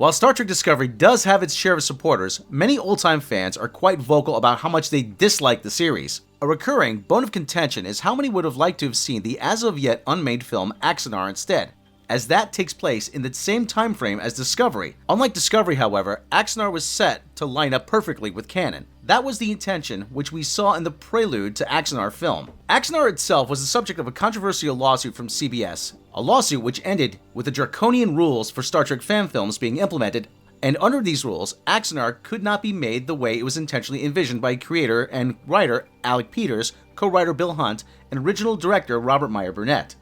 While Star Trek Discovery does have its share of supporters, many old-time fans are quite vocal about how much they dislike the series. A recurring bone of contention is how many would have liked to have seen the as-of-yet unmade film Axanar instead, as that takes place in the same time frame as Discovery. Unlike Discovery, however, Axanar was set to line up perfectly with canon. That was the intention which we saw in the Prelude to Axanar film. Axanar itself was the subject of a controversial lawsuit from CBS, a lawsuit which ended with the draconian rules for Star Trek fan films being implemented, and under these rules, Axanar could not be made the way it was intentionally envisioned by creator and writer Alec Peters, co-writer Bill Hunt, and original director Robert Meyer Burnett.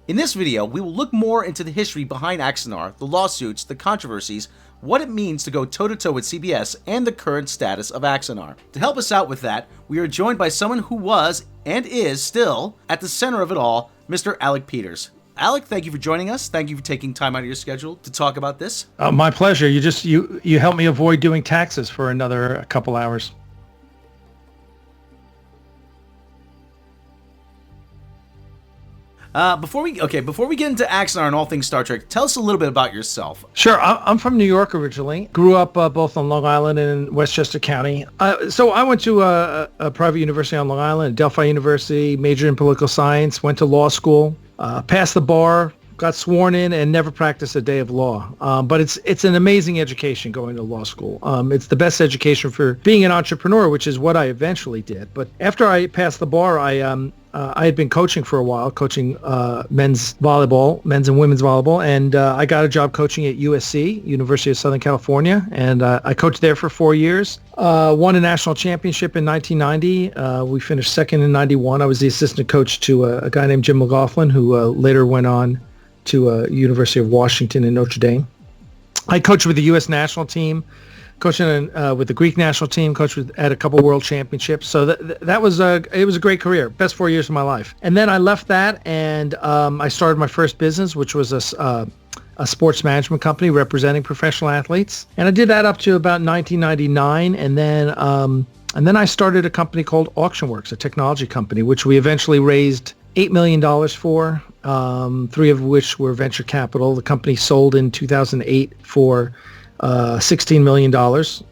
In this video, we will look more into the history behind Axanar, the lawsuits, the controversies, what it means to go toe-to-toe with CBS, and the current status of Axanar. To help us out with that, we are joined by someone who was, and is still, at the center of it all, Mr. Alec Peters. Alec, thank you for joining us. Thank you for taking time out of your schedule to talk about this. My pleasure. You helped me avoid doing taxes for another couple hours. Before we get into Axanar and all things Star Trek, tell us a little bit about yourself. Sure. I'm from New York originally. Grew up both on Long Island and in Westchester County. So I went to a private university on Long Island, Delphi University, majored in political science, went to law school, passed the bar, got sworn in, and never practiced a day of law. But it's an amazing education going to law school. It's the best education for being an entrepreneur, which is what I eventually did. But after I passed the bar, I had been coaching for a while, coaching men's and women's volleyball, and I got a job coaching at USC, University of Southern California, and I coached there for 4 years. Won a national championship in 1990. We finished second in 91. I was the assistant coach to a guy named Jim McLaughlin, who later went on to University of Washington in Notre Dame. I coached with the U.S. national team, coaching with the Greek national team, coached at a couple world championships. So it was a great career, best 4 years of my life. And then I left that and I started my first business, which was a sports management company representing professional athletes. And I did that up to about 1999, and then I started a company called AuctionWorks, a technology company, which we eventually raised $8 million for, 3 of which were venture capital. The company sold in 2008 for $16 million.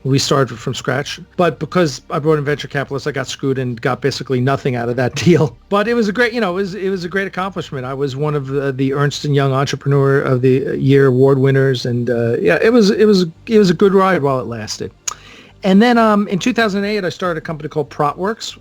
We started from scratch, but because I brought in venture capitalists, I got screwed and got basically nothing out of that deal. But it was a great, it was a great accomplishment. I was one of the Ernst & Young Entrepreneur of the Year award winners, and it was a good ride while it lasted. And then in 2008, I started a company called Protworks.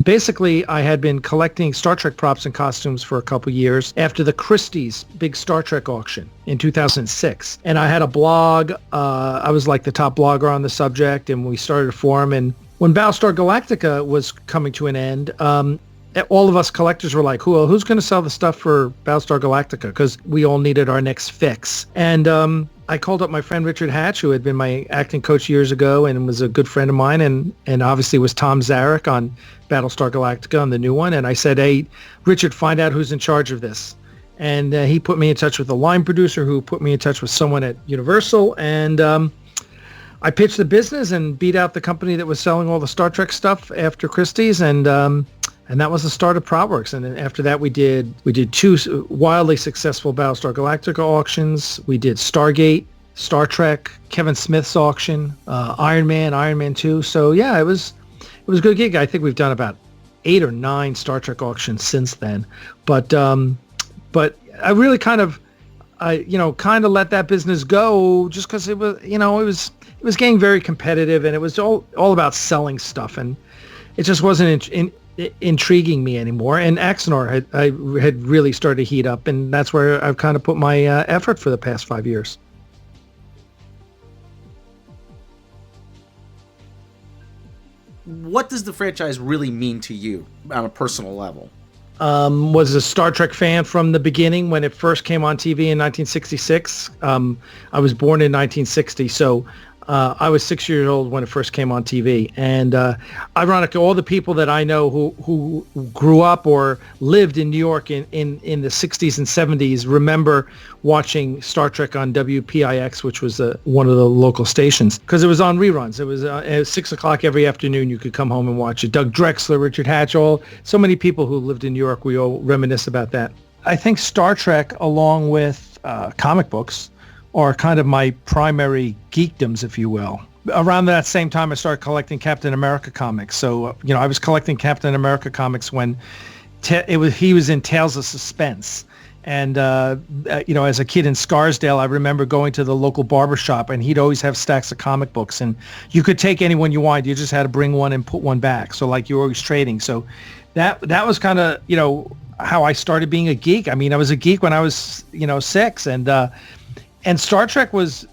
Basically, I had been collecting Star Trek props and costumes for a couple years after the Christie's big Star Trek auction in 2006. And I had a blog. I was like the top blogger on the subject, and we started a forum. And when Battlestar Galactica was coming to an end, all of us collectors were like, who's going to sell the stuff for Battlestar Galactica? Because we all needed our next fix. And I called up my friend Richard Hatch, who had been my acting coach years ago and was a good friend of mine, and obviously was Tom Zarek on Battlestar Galactica on the new one. And I said, hey, Richard, find out who's in charge of this. And he put me in touch with a line producer who put me in touch with someone at Universal. And I pitched the business and beat out the company that was selling all the Star Trek stuff after Christie's. And that was the start of Protworks. And then after that, we did 2 wildly successful Battlestar Galactica auctions. We did Stargate, Star Trek, Kevin Smith's auction, Iron Man 2. So yeah, it was a good gig. I think we've done about 8 or 9 Star Trek auctions since then. But I really kind of let that business go just because it was getting very competitive, and it was all about selling stuff, and it just wasn't intriguing me anymore. And Axanar had really started to heat up, and that's where I've kind of put my effort for the past 5 years. What does the franchise really mean to you on a personal level? Was a Star Trek fan from the beginning when it first came on TV in 1966. I was born in 1960, so I was 6 years old when it first came on TV. And ironically, all the people that I know who grew up or lived in New York in the 60s and 70s remember watching Star Trek on WPIX, which was one of the local stations, because it was on reruns. It was at 6 o'clock every afternoon. You could come home and watch it. Doug Drexler, Richard Hatch, so many people who lived in New York, we all reminisce about that. I think Star Trek, along with comic books, are kind of my primary geekdoms, if you will. Around that same time, I started collecting Captain America comics. So, I was collecting Captain America comics when he was in Tales of Suspense. And, as a kid in Scarsdale, I remember going to the local barbershop, and he'd always have stacks of comic books. And you could take any one you wanted. You just had to bring one and put one back. So, like, you were always trading. So that was kind of, how I started being a geek. I mean, I was a geek when I was, 6. And Star Trek was...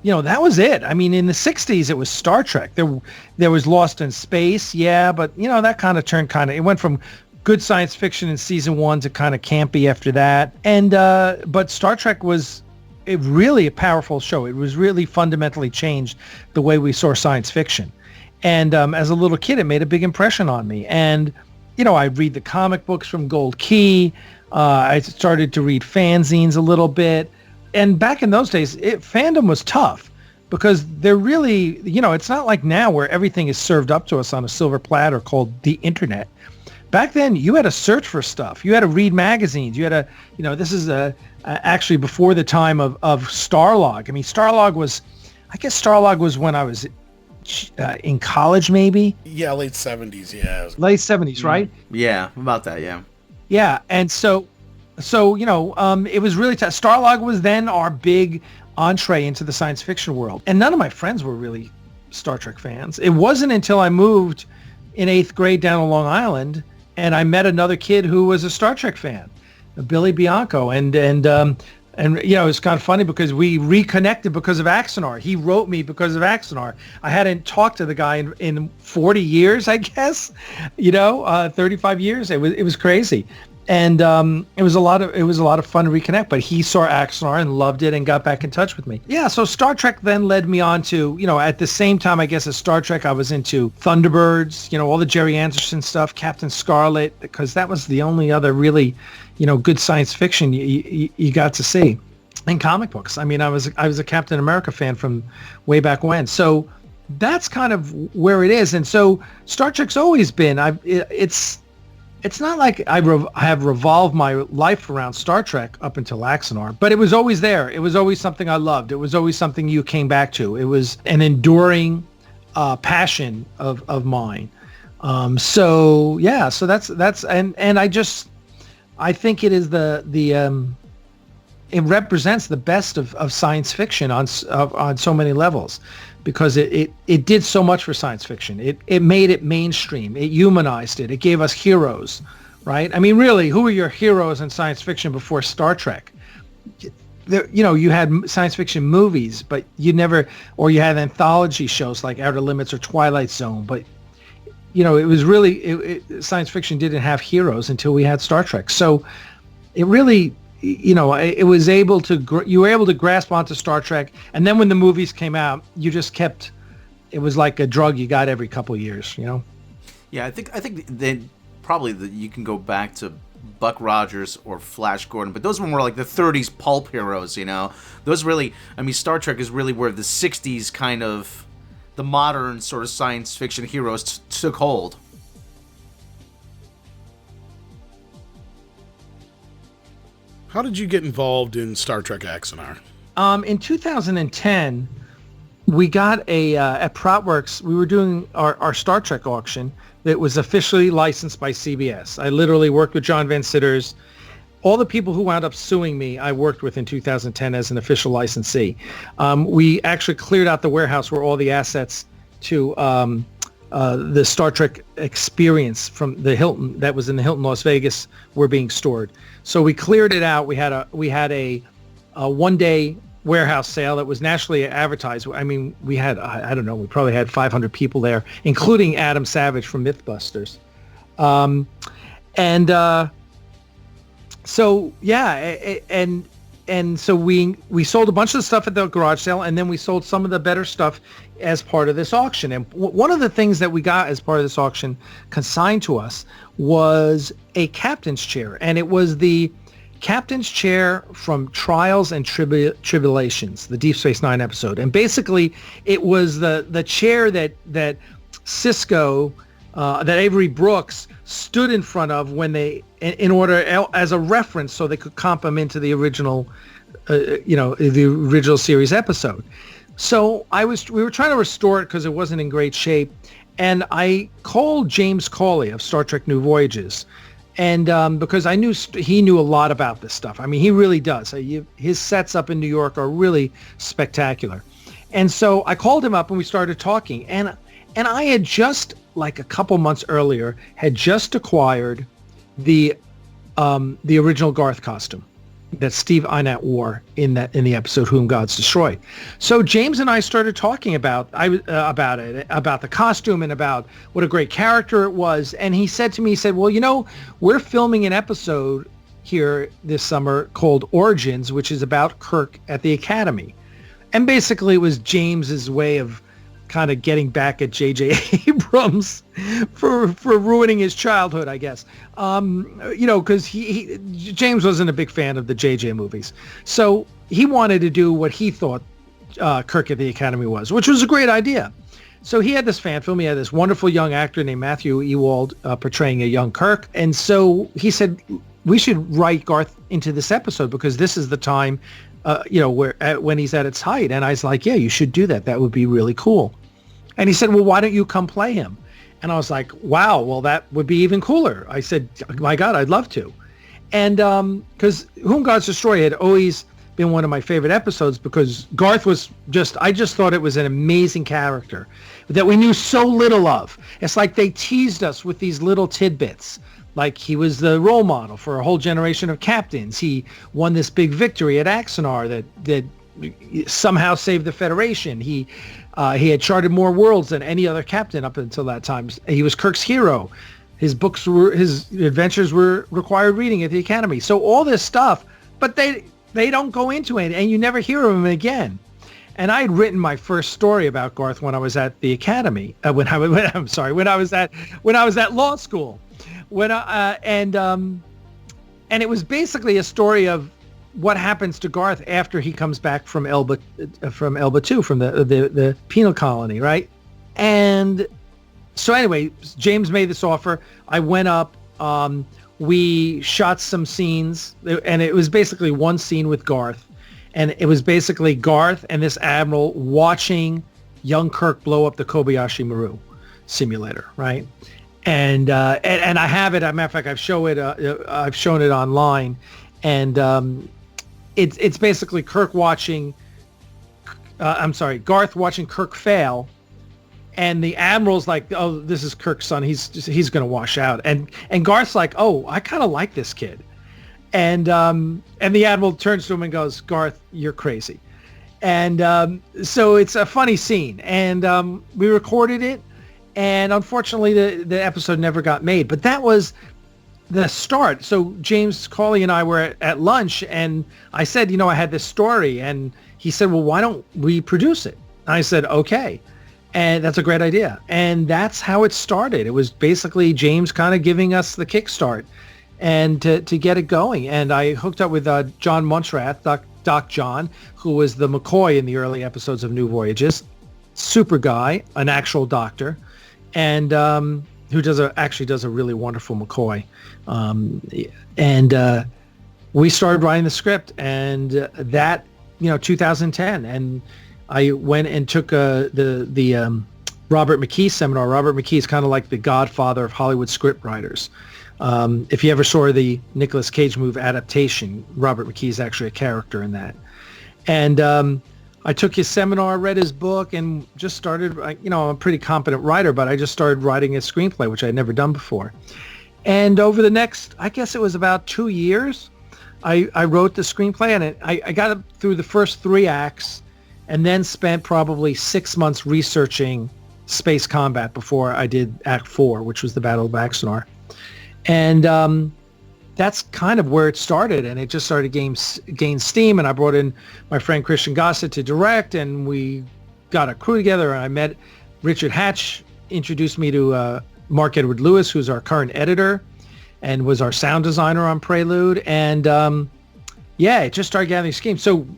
that was it. I mean, in the 60s, it was Star Trek. There was Lost in Space, yeah, but, that kind of turned it went from good science fiction in season 1 to kind of campy after that. And but Star Trek was really a powerful show. It was really fundamentally changed the way we saw science fiction. And as a little kid, it made a big impression on me. And, I'd read the comic books from Gold Key. I started to read fanzines a little bit. And back in those days, fandom was tough because they're really, it's not like now where everything is served up to us on a silver platter called the internet. Back then, you had to search for stuff. You had to read magazines. You had to, this is actually before the time of Starlog. I mean, Starlog was when I was in college, maybe. Yeah, late 70s, yeah. Late 70s, right? Yeah, about that, yeah. Yeah, and so it was really tough. Starlog was then our big entree into the science fiction world. And none of my friends were really Star Trek fans. It wasn't until I moved in 8th grade down to Long Island and I met another kid who was a Star Trek fan, Billy Bianco. And it's kind of funny because we reconnected because of Axanar. He wrote me because of Axanar. I hadn't talked to the guy in 40 years, I guess, 35 years. It was crazy. And it was a lot of fun to reconnect. But he saw Axanar and loved it and got back in touch with me. Yeah, so Star Trek then led me on to, at the same time, I guess, as Star Trek, I was into Thunderbirds, all the Jerry Anderson stuff, Captain Scarlet, because that was the only other really, good science fiction you got to see. And comic books. I mean, I was a Captain America fan from way back when. So that's kind of where it is. And so Star Trek's always been, it's not like I have revolved my life around Star Trek up until Axanar, but it was always there. It was always something I loved. It was always something you came back to. It was an enduring passion of mine. So that's and I think it is it represents the best of science fiction on so many levels. Because it did so much for science fiction. It made it mainstream. It humanized it. It gave us heroes, right? I mean, really, who were your heroes in science fiction before Star Trek? You had science fiction movies, but you had anthology shows like Outer Limits or Twilight Zone. But, it was really, science fiction didn't have heroes until we had Star Trek. So it really... you were able to grasp onto Star Trek, and then when the movies came out, you just kept. It was like a drug you got every couple of years, Yeah, I think then probably you can go back to Buck Rogers or Flash Gordon, but those were more like the 30s pulp heroes, Those really, I mean, Star Trek is really where the 60s kind of the modern sort of science fiction heroes took hold. How did you get involved in Star Trek Axanar? In 2010, we got at Protworks, we were doing our Star Trek auction that was officially licensed by CBS. I literally worked with John Van Citters. All the people who wound up suing me, I worked with in 2010 as an official licensee. We actually cleared out the warehouse where all the assets to the Star Trek experience from the Hilton that was in the Hilton Las Vegas were being stored. So we cleared it out. We had a one-day warehouse sale that was nationally advertised. I mean, we had, I don't know, we probably had 500 people there, including Adam Savage from Mythbusters. So we sold a bunch of the stuff at the garage sale, and then we sold some of the better stuff as part of this auction. And one of the things that we got as part of this auction consigned to us was a captain's chair, and it was the captain's chair from Trials and Tribulations, the Deep Space Nine episode. And basically, it was the chair that Sisko, that Avery Brooks stood in front of when they, in order as a reference, so they could comp him into the original the original series episode. So we were trying to restore it because it wasn't in great shape. And I called James Cawley of Star Trek New Voyages. And because I knew he knew a lot about this stuff. I mean, he really does. His sets up in New York are really spectacular. And so I called him up and we started talking. And I had just, like a couple months earlier, had just acquired the original Garth costume that Steve Einat wore in the episode Whom Gods Destroy. So James and I started talking about it, about the costume and about what a great character it was. And he said to me, well, we're filming an episode here this summer called Origins, which is about Kirk at the Academy. And basically it was James's way of kind of getting back at J.J. Abrams for ruining his childhood, I guess. Because James wasn't a big fan of the J.J. movies. So he wanted to do what he thought Kirk at the Academy was, which was a great idea. So he had this fan film. He had this wonderful young actor named Matthew Ewald portraying a young Kirk. And so he said, we should write Garth into this episode because this is the time when he's at its height. And I was like, yeah, you should do that. That would be really cool. And he said, well, why don't you come play him? And I was like, wow, well, that would be even cooler. I said, my God, I'd love to. And because Whom Gods Destroy had always been one of my favorite episodes because Garth was I just thought it was an amazing character that we knew so little of. It's like they teased us with these little tidbits. Like he was the role model for a whole generation of captains. He won this big victory at Axanar that somehow saved the Federation. He had charted more worlds than any other captain up until that time. He was Kirk's hero. His adventures were required reading at the Academy. So all this stuff, but they don't go into it, and you never hear of him again. And I had written my first story about Garth when I was at the Academy. When I was at law school. And it was basically a story of what happens to Garth after he comes back from Elba 2, from the penal colony, right? And so anyway, James made this offer. I went up. We shot some scenes, and it was basically one scene with Garth. And it was basically Garth and this admiral watching young Kirk blow up the Kobayashi Maru simulator, right? And I have it. As a matter of fact, I've shown it online, and it's basically Garth watching Kirk fail, and the admiral's like, "Oh, this is Kirk's son. He's going to wash out," and Garth's like, "Oh, I kind of like this kid," and the admiral turns to him and goes, "Garth, you're crazy," and so it's a funny scene, and we recorded it. And unfortunately, the episode never got made. But that was the start. So James Cawley and I were at lunch, and I said, I had this story. And he said, well, why don't we produce it? And I said, okay. And that's a great idea. And that's how it started. It was basically James kind of giving us the kickstart and to get it going. And I hooked up with John Munchrath, Doc John, who was the McCoy in the early episodes of New Voyages. Super guy, an actual doctor. And who actually does a really wonderful McCoy. We started writing the script, and that 2010, and I went and took the Robert McKee seminar. Robert McKee is kind of like the godfather of Hollywood script writers. If you ever saw the Nicolas Cage movie adaptation, Robert McKee is actually a character in that. And I took his seminar, read his book, and just started, I'm a pretty competent writer, but I just started writing a screenplay, which I had never done before. And over the next, I guess it was about 2 years, I wrote the screenplay, and I got it through the first 3 acts, and then spent probably 6 months researching space combat before I did Act 4, which was the Battle of Axanar. And that's kind of where it started, and it just started to gain steam. And I brought in my friend Christian Gossett to direct, and we got a crew together. And I met Richard Hatch, introduced me to Mark Edward Lewis, who's our current editor, and was our sound designer on Prelude. And it just started gathering steam.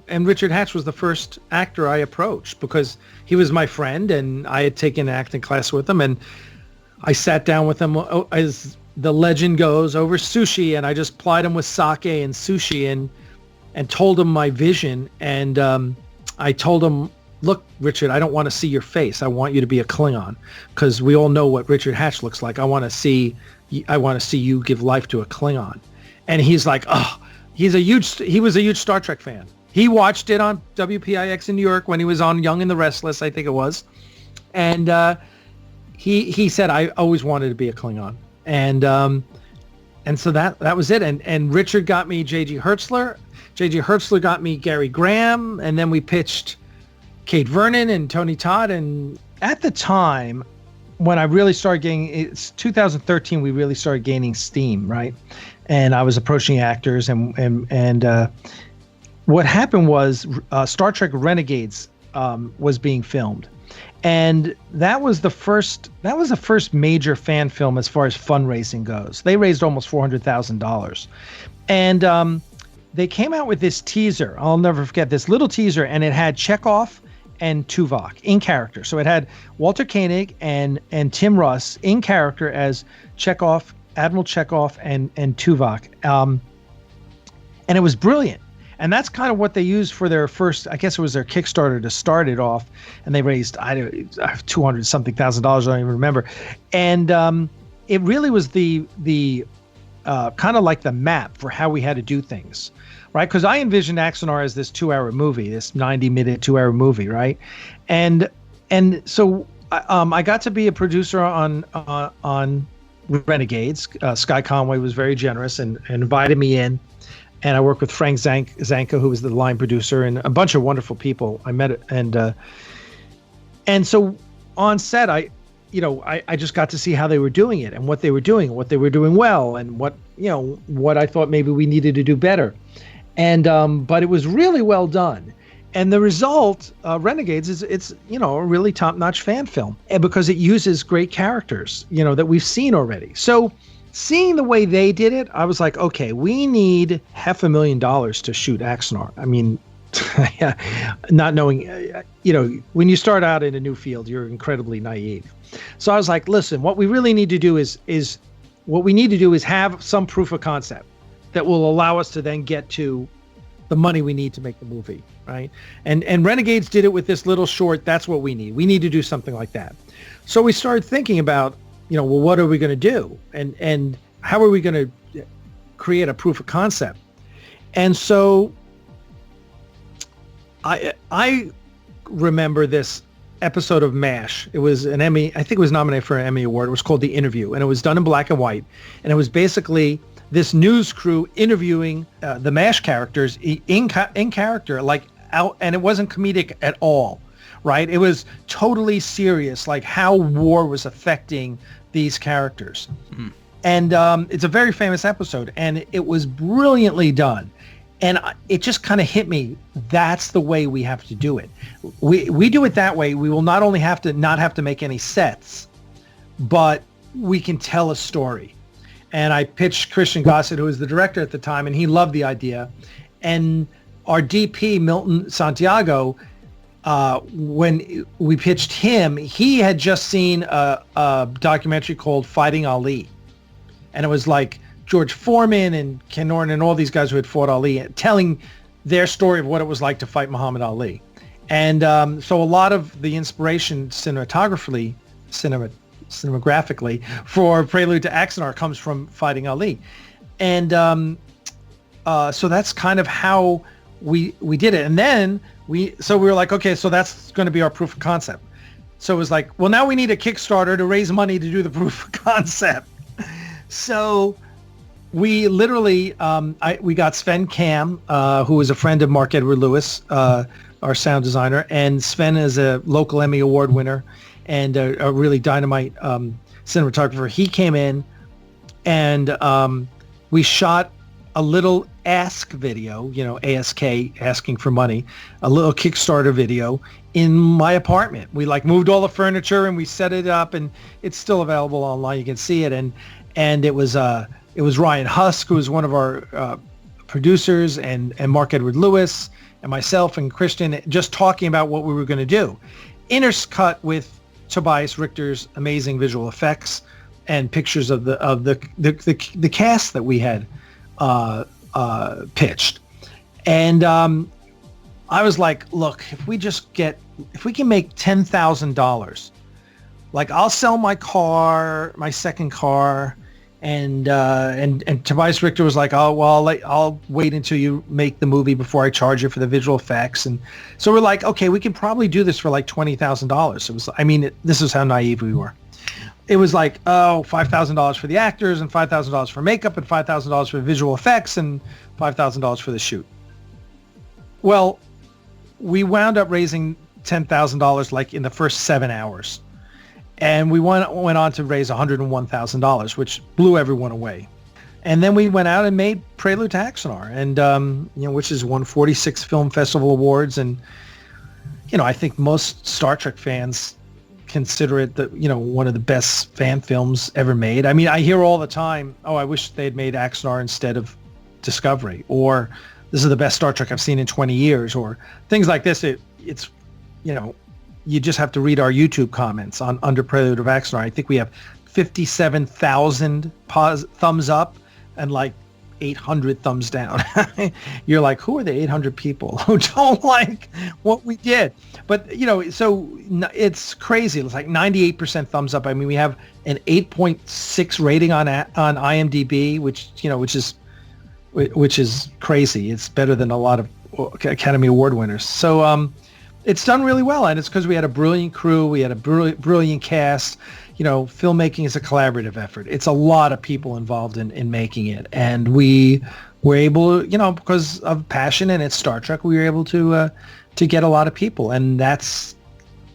And Richard Hatch was the first actor I approached because he was my friend, and I had taken an acting class with him, and I sat down with him as the legend goes, over sushi, and I just plied him with sake and sushi, and and told him my vision. And I told him, look, Richard, I don't want to see your face. I want you to be a Klingon, because we all know what Richard Hatch looks like. I want to see you give life to a Klingon. And he's like, oh, he was a huge Star Trek fan. He watched it on WPIX in New York when he was on Young and the Restless, I think it was. And he said, I always wanted to be a Klingon. And so that was it. And Richard got me J.G. Hertzler. J.G. Hertzler got me Gary Graham. And then we pitched Kate Vernon and Tony Todd. And at the time, when I really started it's 2013, we really started gaining steam, right? And I was approaching actors, and what happened was Star Trek Renegades was being filmed, and that was the first major fan film as far as fundraising goes. They raised almost $400,000, and they came out with this teaser. I'll never forget this little teaser, and it had Chekhov and Tuvok in character. So it had Walter Koenig and Tim Russ in character as Chekhov, Admiral Chekhov, and Tuvok, and it was brilliant. And that's kind of what they used for their first, I guess it was their Kickstarter to start it off, and they raised $200 something thousand, I don't even remember. And it really was the kind of like the map for how we had to do things, right? Because I envisioned Axanar as this 2-hour movie, this 90-minute 2-hour movie, right? And so I got to be a producer on Renegades. Sky Conway was very generous and invited me in, and I worked with Frank Zanka, who was the line producer, and a bunch of wonderful people I met. And so on set, I just got to see how they were doing it and what they were doing well, and what I thought maybe we needed to do better. And but it was really well done. And the result, Renegades, it's a really top-notch fan film, and because it uses great characters, that we've seen already. So seeing the way they did it, I was like, okay, we need $500,000 to shoot Axanar. I mean, not knowing, when you start out in a new field, you're incredibly naive. So I was like, listen, what we really need to do is have some proof of concept that will allow us to then get to the money we need to make the movie, right? And Renegades did it with this little short. That's what we need. We need to do something like that. So we started thinking about, well, what are we going to do? And how are we going to create a proof of concept? And so I remember this episode of MASH. It was an Emmy. I think it was nominated for an Emmy Award. It was called The Interview, and it was done in black and white. And it was basically this news crew interviewing the MASH characters in character, like out, and it wasn't comedic at all, right? It was totally serious, like how war was affecting these characters. Mm-hmm. And it's a very famous episode, and it was brilliantly done. And it just kind of hit me. That's the way we have to do it. We do it that way. We will not only have to not have to make any sets, but we can tell a story. And I pitched Christian Gossett, who was the director at the time, and he loved the idea. And our DP, Milton Santiago, when we pitched him, he had just seen a documentary called Fighting Ali. And it was like George Foreman and Ken Norton and all these guys who had fought Ali, telling their story of what it was like to fight Muhammad Ali. And so a lot of the inspiration cinematographically for Prelude to Axanar comes from Fighting Ali. And so that's kind of how we did it. And then we were like, okay, so that's going to be our proof of concept. So it was like, well, now we need a Kickstarter to raise money to do the proof of concept. So we literally, we got Sven Kam, who was a friend of Mark Edward Lewis, our sound designer, and Sven is a local Emmy Award winner and a really dynamite cinematographer. He came in, and we shot a little ask video, ASK, asking for money, a little Kickstarter video in my apartment. We moved all the furniture and we set it up, and it's still available online. You can see it, and it was Ryan Husk, who was one of our producers, and Mark Edward Lewis and myself and Christian, just talking about what we were going to do, intercut with Tobias Richter's amazing visual effects and pictures of the cast that we had pitched. And I was like, look, if we can make $10,000, like I'll sell my car, my second car, and Tobias Richter was like, oh well, I'll wait until you make the movie before I charge you for the visual effects. And so we're like, okay, we can probably do this for like $20,000. It was, I mean, this is how naive we were. It was like, oh, $5,000 for the actors and $5,000 for makeup and $5,000 for visual effects and $5,000 for the shoot. Well, we wound up raising $10,000 like in the first 7 hours. And we went on to raise $101,000, which blew everyone away. And then we went out and made Prelude to Axanar, and which has won 46 film festival awards. And I think most Star Trek fans consider it one of the best fan films ever made. I mean, I hear all the time, oh, I wish they'd made Axanar instead of Discovery, or this is the best Star Trek I've seen in 20 years, or things like this. It's you just have to read our YouTube comments on Under Prelude of Axanar. I think we have 57,000 thumbs up and like 800 thumbs down. You're like, who are the 800 people who don't like what we did? But, so it's crazy. It's like 98% thumbs up. I mean, we have an 8.6 rating on IMDb, which is crazy. It's better than a lot of Academy Award winners. So, it's done really well, and it's because we had a brilliant crew, we had a brilliant cast. Filmmaking is a collaborative effort. It's a lot of people involved in making it, and we were able, because of passion and it's Star Trek, we were able to get a lot of people, and that's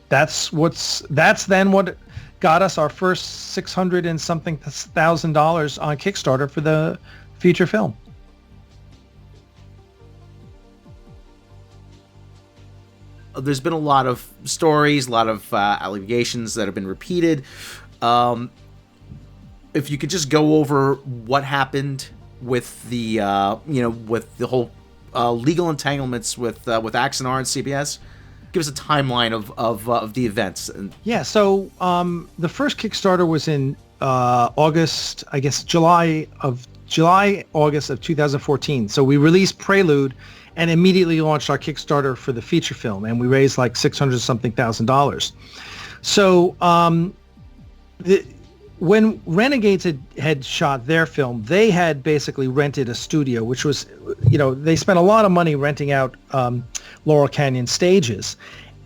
then what got us our first $600 and something thousand on Kickstarter for the feature film. There's been a lot of stories, a lot of allegations that have been repeated. If you could just go over what happened with the, with the whole legal entanglements with Axanar and CBS, give us a timeline of the events. Yeah. So the first Kickstarter was in August, I guess July, August of 2014. So we released Prelude and immediately launched our Kickstarter for the feature film, and we raised like $600-something thousand. So when Renegades had shot their film, they had basically rented a studio, which was, they spent a lot of money renting out Laurel Canyon stages,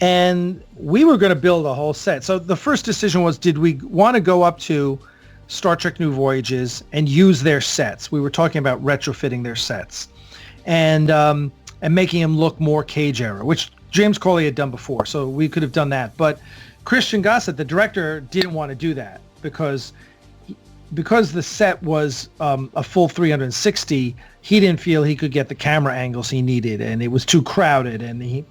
and we were going to build a whole set. So the first decision was, did we want to go up to Star Trek New Voyages and use their sets? We were talking about retrofitting their sets. And making him look more Cage era, which James Cawley had done before, so we could have done that. But Christian Gossett, the director, didn't want to do that because the set was a full 360. He didn't feel he could get the camera angles he needed, and it was too crowded, and he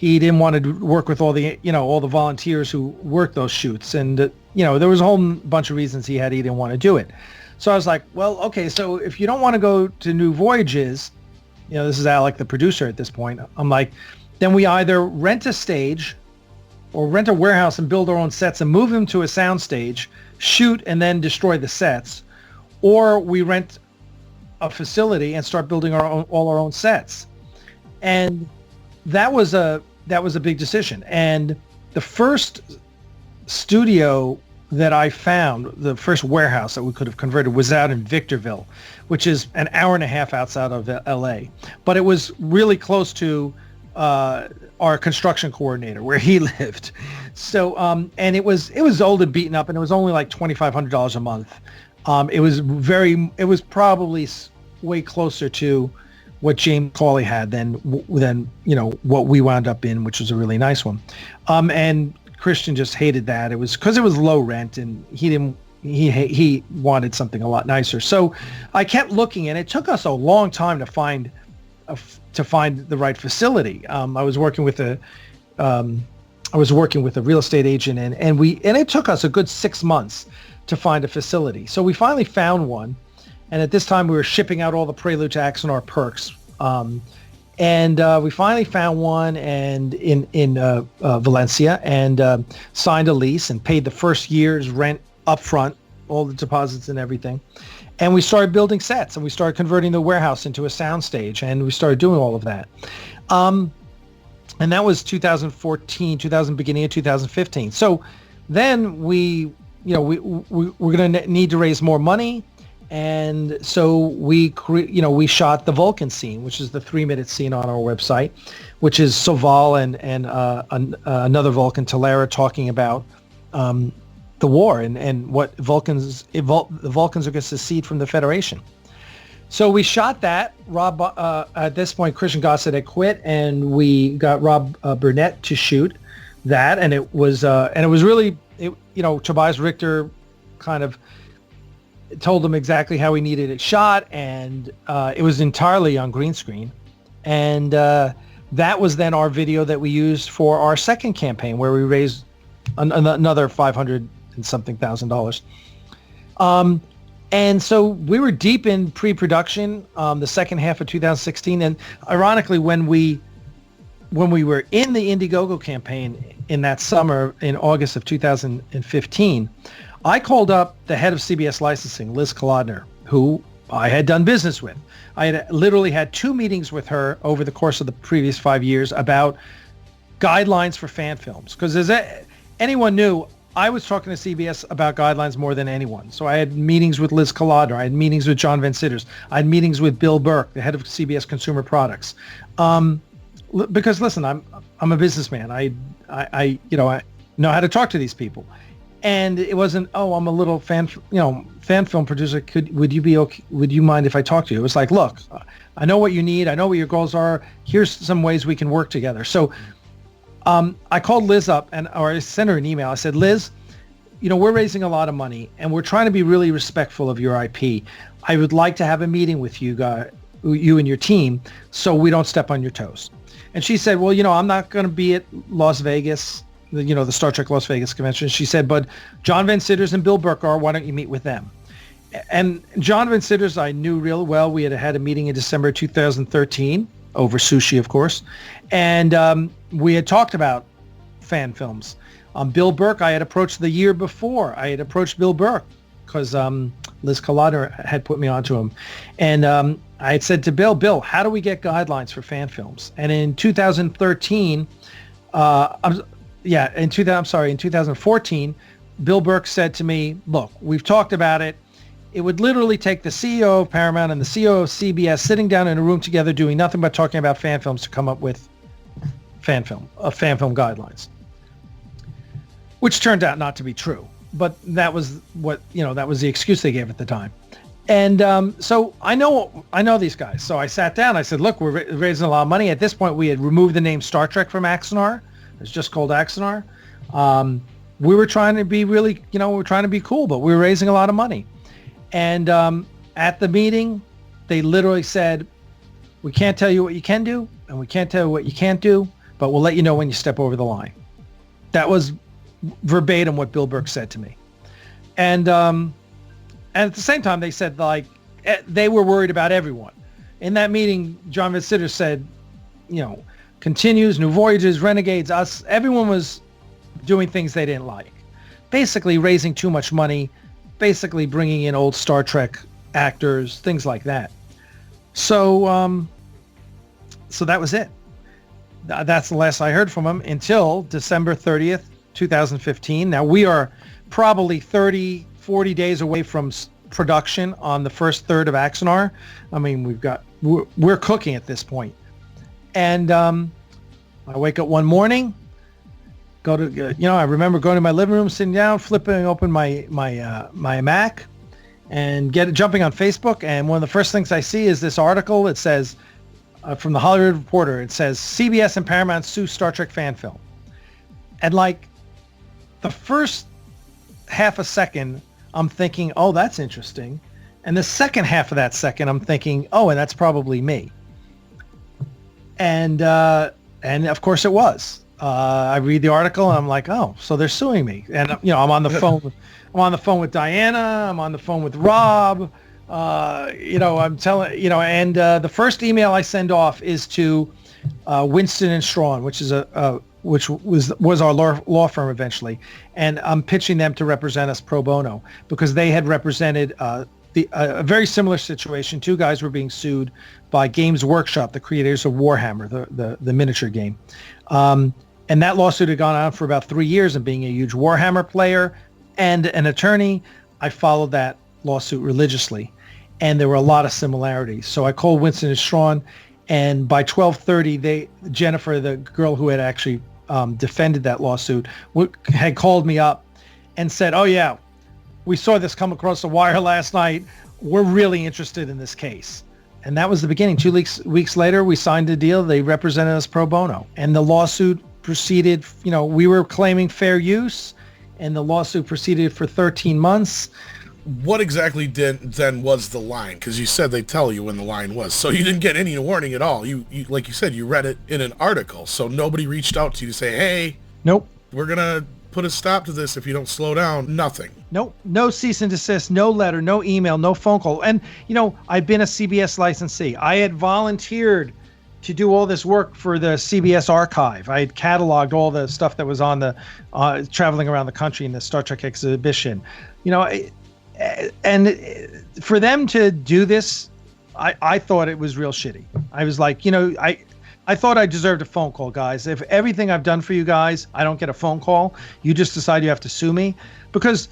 didn't want to work with all the volunteers who worked those shoots, and there was a whole bunch of reasons he didn't want to do it. So I was like, well, okay, so if you don't want to go to New Voyages, this is Alec, the producer at this point. I'm like, then we either rent a stage or rent a warehouse and build our own sets and move them to a sound stage, shoot and then destroy the sets, or we rent a facility and start building all our own sets. And that was a big decision. And the first studio that I found, the first warehouse that we could have converted, was out in Victorville, which is an hour and a half outside of LA. But it was really close to our construction coordinator where he lived. So, and it was old and beaten up, and it was only like $2,500 a month. It was probably way closer to what James Cawley had than what we wound up in, which was a really nice one. And Christian just hated that. It was because it was low rent, and he wanted something a lot nicer. So I kept looking, and it took us a long time to find the right facility. I was working with a real estate agent, and it took us a good 6 months to find a facility. So we finally found one, and at this time we were shipping out all the Prelude to Axanar perks. And we finally found one in Valencia, and signed a lease and paid the first year's rent up front, all the deposits and everything. And we started building sets, and we started converting the warehouse into a soundstage, and we started doing all of that. And that was 2014, beginning of 2015. So then we're going to need to raise more money. And so we shot the Vulcan scene, which is the 3-minute scene on our website, which is Soval and another Vulcan, Talara, talking about the war and what the Vulcans are going to secede from the Federation. So we shot that. Robb, at this point, Christian Gossett had quit, and we got Robb Burnett to shoot that, and it was really, Tobias Richter kind of told him exactly how he needed it shot, and it was entirely on green screen, and that was then our video that we used for our second campaign, where we raised another $500 and something $1,000. And so we were deep in pre-production the second half of 2016, and ironically, when we were in the Indiegogo campaign in that summer in August of 2015, I called up the head of CBS licensing, Liz Kolodner, who I had done business with. I had literally had 2 meetings with her over the course of the previous 5 years about guidelines for fan films, because as anyone knew, I was talking to CBS about guidelines more than anyone. So I had meetings with Liz Kolodner. I had meetings with John Van Citters. I had meetings with Bill Burke, the head of CBS Consumer Products. Because listen, I'm a businessman. I know how to talk to these people. And it wasn't, I'm a little fan film producer. Would you mind if I talk to you? It was like, look, I know what you need. I know what your goals are. Here's some ways we can work together. So I called Liz up or I sent her an email. I said, Liz, we're raising a lot of money and we're trying to be really respectful of your IP. I would like to have a meeting with you and your team, so we don't step on your toes. And she said, well, I'm not going to be at Las Vegas, the Star Trek Las Vegas convention. She said, but John Van Citters and Bill Burke are, why don't you meet with them? And John Van Citters, I knew real well. We had a meeting in December 2013 over sushi, of course. And we had talked about fan films. Bill Burke, I had approached the year before. I had approached Bill Burke because Liz Kolodner had put me onto him. And I had said to Bill, how do we get guidelines for fan films? And in 2013, in 2014, Bill Burke said to me, look, we've talked about it. It would literally take the CEO of Paramount and the CEO of CBS sitting down in a room together doing nothing but talking about fan films to come up with fan film guidelines, which turned out not to be true. But that was that was the excuse they gave at the time. And so I know these guys. So I sat down. I said, look, we're raising a lot of money. At this point, we had removed the name Star Trek from Axanar. It's just called Axanar. We were trying to be really, we're trying to be cool, but we were raising a lot of money. And at the meeting, they literally said, we can't tell you what you can do, and we can't tell you what you can't do, but we'll let you know when you step over the line. That was verbatim what Bill Burke said to me. And at the same time, they said, they were worried about everyone. In that meeting, John Van Citters said, continues, New Voyages, Renegades, us, everyone was doing things they didn't like. Basically raising too much money, basically bringing in old Star Trek actors, things like that. So so that was it. That's the last I heard from him until December 30th, 2015. Now we are probably 40 days away from production on the first third of Axanar. I mean, we're cooking at this point. And I wake up one morning, I remember going to my living room, sitting down, flipping open my Mac, and jumping on Facebook. And one of the first things I see is this article. It says, from the Hollywood Reporter, it says, CBS and Paramount sue Star Trek fan film. And the first half a second, I'm thinking, oh, that's interesting. And the second half of that second, I'm thinking, oh, and that's probably me. And of course it was. I read the article and I'm like, oh, so they're suing me. And I'm on the phone. I'm on the phone with Diana. I'm on the phone with Robb. I'm telling, and the first email I send off is to Winston and Strawn, which was our law firm eventually, and I'm pitching them to represent us pro bono because they had represented a very similar situation. Two guys were being sued by Games Workshop, the creators of Warhammer, the miniature game. And that lawsuit had gone on for about 3 years. And being a huge Warhammer player and an attorney, I followed that lawsuit religiously. And there were a lot of similarities. So I called Winston and Strawn, and by 12:30, Jennifer, the girl who had actually defended that lawsuit, had called me up and said, "Oh yeah, we saw this come across the wire last night. We're really interested in this case." And that was the beginning. 2 weeks later, we signed a deal. They represented us pro bono, and the lawsuit proceeded. We were claiming fair use, and the lawsuit proceeded for 13 months. What exactly then was the line? Because you said they tell you when the line was. So you didn't get any warning at all. You like you said, you read it in an article. So nobody reached out to you to say, "Hey, nope, we're going to put a stop to this if you don't slow down." Nothing. Nope. No cease and desist, no letter, no email, no phone call. And, I've been a CBS licensee. I had volunteered to do all this work for the CBS archive. I had cataloged all the stuff that was on the traveling around the country in the Star Trek exhibition. And for them to do this, I thought it was real shitty. I was like, I thought I deserved a phone call, guys. If everything I've done for you guys, I don't get a phone call, you just decide you have to sue me. Because,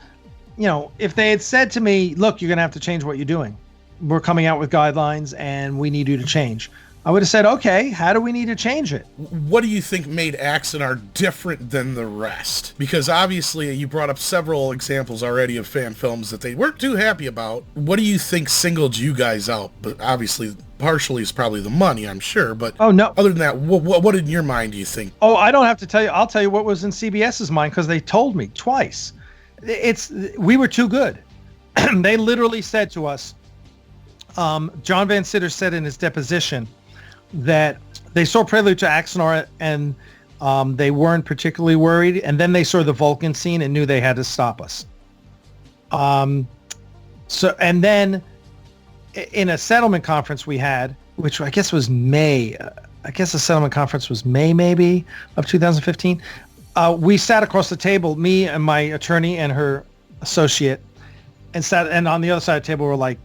if they had said to me, "Look, you're going to have to change what you're doing. We're coming out with guidelines and we need you to change," I would have said, "Okay, how do we need to change it?" What do you think made Axanar different than the rest? Because obviously you brought up several examples already of fan films that they weren't too happy about. What do you think singled you guys out? But obviously, partially is probably the money, I'm sure. But oh no, other than that, what in your mind do you think? Oh, I don't have to tell you. I'll tell you what was in CBS's mind, because they told me twice. We were too good. They literally said to us, John Van Sitter said in his deposition that they saw Prelude to Axanar and they weren't particularly worried, and then they saw the Vulcan scene and knew they had to stop us. And then in a settlement conference we had, which I guess was May, the settlement conference was May maybe of 2015. We sat across the table, me and my attorney and her associate, and on the other side of the table were like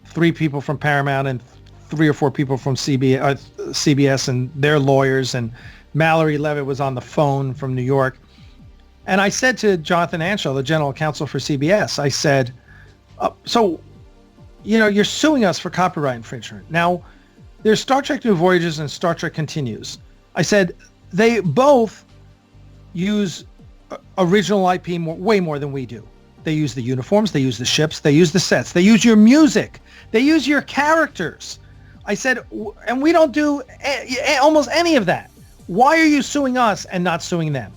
3 people from Paramount and 3 or 4 people from CBS and their lawyers, and Mallory Levitt was on the phone from New York. And I said to Jonathan Anshel, the general counsel for CBS, I said, so, you're suing us for copyright infringement. Now, there's Star Trek New Voyages and Star Trek Continues. I said, they both use original IP way more than we do. They use the uniforms, they use the ships, they use the sets, they use your music, they use your characters. I said, and we don't do almost any of that. Why are you suing us and not suing them?